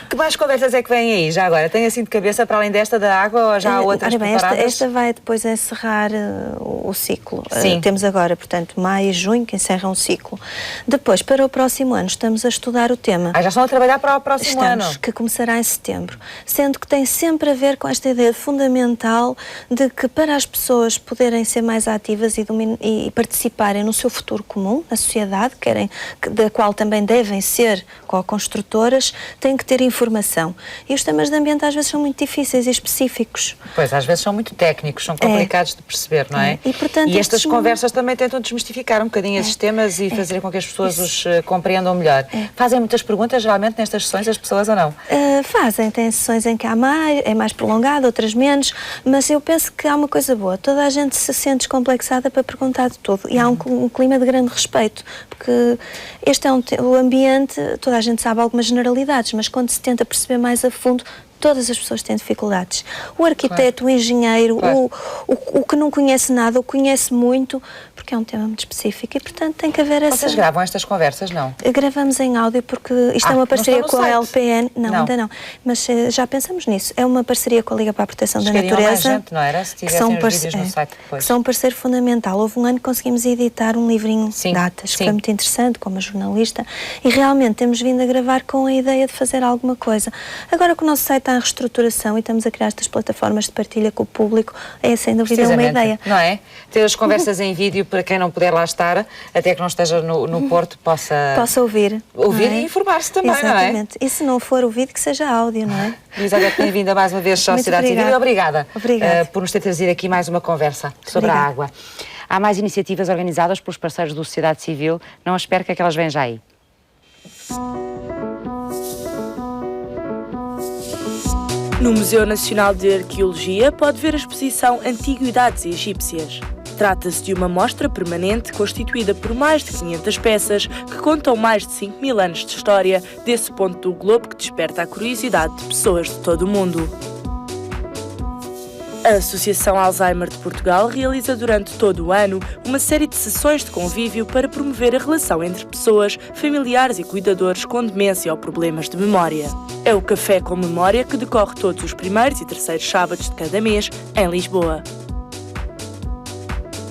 Que mais conversas é que vêm aí, já agora? Tem assim de cabeça, para além desta da água, ou já há outras preparadas?
Esta vai depois encerrar o ciclo.
Sim.
Temos agora, portanto, maio e junho, que encerram o ciclo. Depois, para o próximo ano, estamos a estudar o tema.
Já estão a trabalhar para o próximo ano?
Que começará em setembro. Sendo que tem sempre a ver com esta ideia fundamental de que, para as pessoas poderem ser mais ativas e participarem no seu futuro comum, na sociedade, da qual também devem ser co-construtoras, têm que ter informação. E os temas de ambiente às vezes são muito difíceis e específicos.
Pois, às vezes são muito técnicos, são complicados de perceber, não é?
E, portanto,
estas conversas também tentam desmistificar um bocadinho esses temas e fazer com que as pessoas os compreendam melhor. Fazem muitas perguntas, geralmente, nestas sessões, as pessoas ou não?
Fazem. Tem sessões em que há mais, é mais prolongado, outras menos, mas eu penso que há uma coisa boa. Toda a gente se sente descomplexada para perguntar de tudo. E há um clima de grande respeito, porque este é o ambiente, toda a gente sabe algumas generalidades, mas quando se tenta perceber mais a fundo, todas as pessoas têm dificuldades. O arquiteto, o engenheiro, o que não conhece nada, o que conhece muito, porque é um tema muito específico e, portanto, tem que haver essa...
Vocês gravam estas conversas, não?
Gravamos em áudio porque isto é uma parceria com a LPN. Não, ainda não. Mas já pensamos nisso. É uma parceria com a Liga para a Proteção da Natureza.
Mais gente, não era? Se tivessem os vídeos no site depois.
Que são um parceiro fundamental. Houve um ano que conseguimos editar um livrinho de datas, que foi muito interessante, como jornalista, e realmente temos vindo a gravar com a ideia de fazer alguma coisa. Agora que o nosso site está em reestruturação e estamos a criar estas plataformas de partilha com o público, é sem dúvida uma ideia.
Não é? Ter as conversas em vídeo para quem não puder lá estar, até que não esteja no Porto, possa
ouvir.
Ouvir e informar-se também,
exatamente.
Não é?
E se não for o vídeo, que seja áudio, não é?
Elizabeth, bem-vinda mais uma vez à Sociedade Civil e obrigada por nos ter trazido aqui mais uma conversa sobre a água. Há mais iniciativas organizadas pelos parceiros da Sociedade Civil, não as perca que elas vêm já aí.
No Museu Nacional de Arqueologia pode ver a exposição Antiguidades Egípcias. Trata-se de uma mostra permanente constituída por mais de 500 peças que contam mais de 5.000 anos de história desse ponto do globo que desperta a curiosidade de pessoas de todo o mundo. A Associação Alzheimer de Portugal realiza durante todo o ano uma série de sessões de convívio para promover a relação entre pessoas, familiares e cuidadores com demência ou problemas de memória. É o Café com Memória que decorre todos os primeiros e terceiros sábados de cada mês em Lisboa.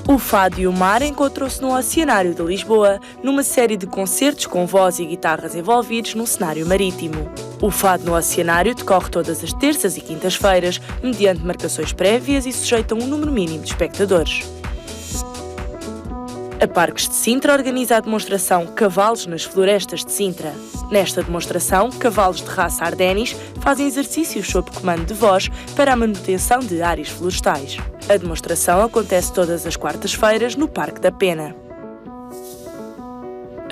O Fado e o Mar encontrou-se no Oceanário de Lisboa, numa série de concertos com voz e guitarras envolvidos num cenário marítimo. O Fado no Oceanário decorre todas as terças e quintas-feiras, mediante marcações prévias e sujeito a um número mínimo de espectadores. A Parques de Sintra organiza a demonstração Cavalos nas Florestas de Sintra. Nesta demonstração, cavalos de raça Ardenis fazem exercícios sob comando de voz para a manutenção de áreas florestais. A demonstração acontece todas as quartas-feiras no Parque da Pena.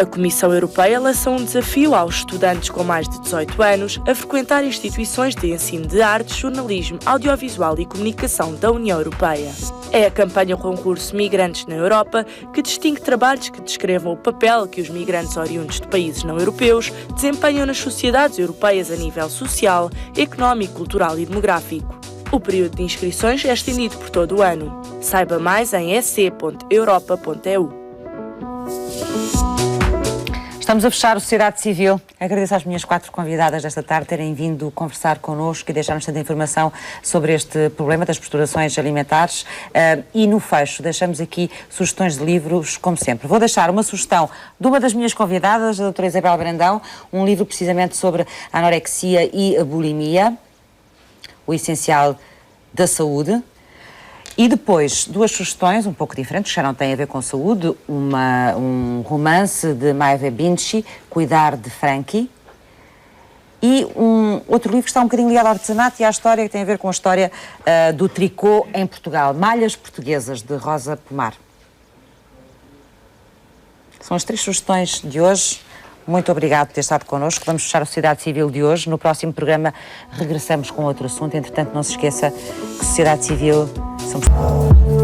A Comissão Europeia lançou um desafio aos estudantes com mais de 18 anos a frequentar instituições de ensino de artes, jornalismo, audiovisual e comunicação da União Europeia. É a campanha concurso Migrantes na Europa que distingue trabalhos que descrevam o papel que os migrantes oriundos de países não europeus desempenham nas sociedades europeias a nível social, económico, cultural e demográfico. O período de inscrições é estendido por todo o ano. Saiba mais em ec.europa.eu.
Estamos a fechar o Sociedade Civil. Agradeço às minhas 4 convidadas desta tarde terem vindo conversar connosco e deixar-nos tanta informação sobre este problema das posturações alimentares. E no fecho deixamos aqui sugestões de livros, como sempre. Vou deixar uma sugestão de uma das minhas convidadas, a doutora Isabel Brandão, um livro precisamente sobre a anorexia e a bulimia, o essencial da saúde. E depois, 2 sugestões um pouco diferentes, que já não têm a ver com saúde. Um romance de Maeve Binchy, Cuidar de Frankie. E um outro livro que está um bocadinho ligado ao artesanato e à história, que tem a ver com a história do tricô em Portugal. Malhas Portuguesas, de Rosa Pomar. São as 3 sugestões de hoje. Muito obrigado por ter estado connosco. Vamos fechar a Sociedade Civil de hoje. No próximo programa regressamos com outro assunto. Entretanto, não se esqueça que Sociedade Civil somos...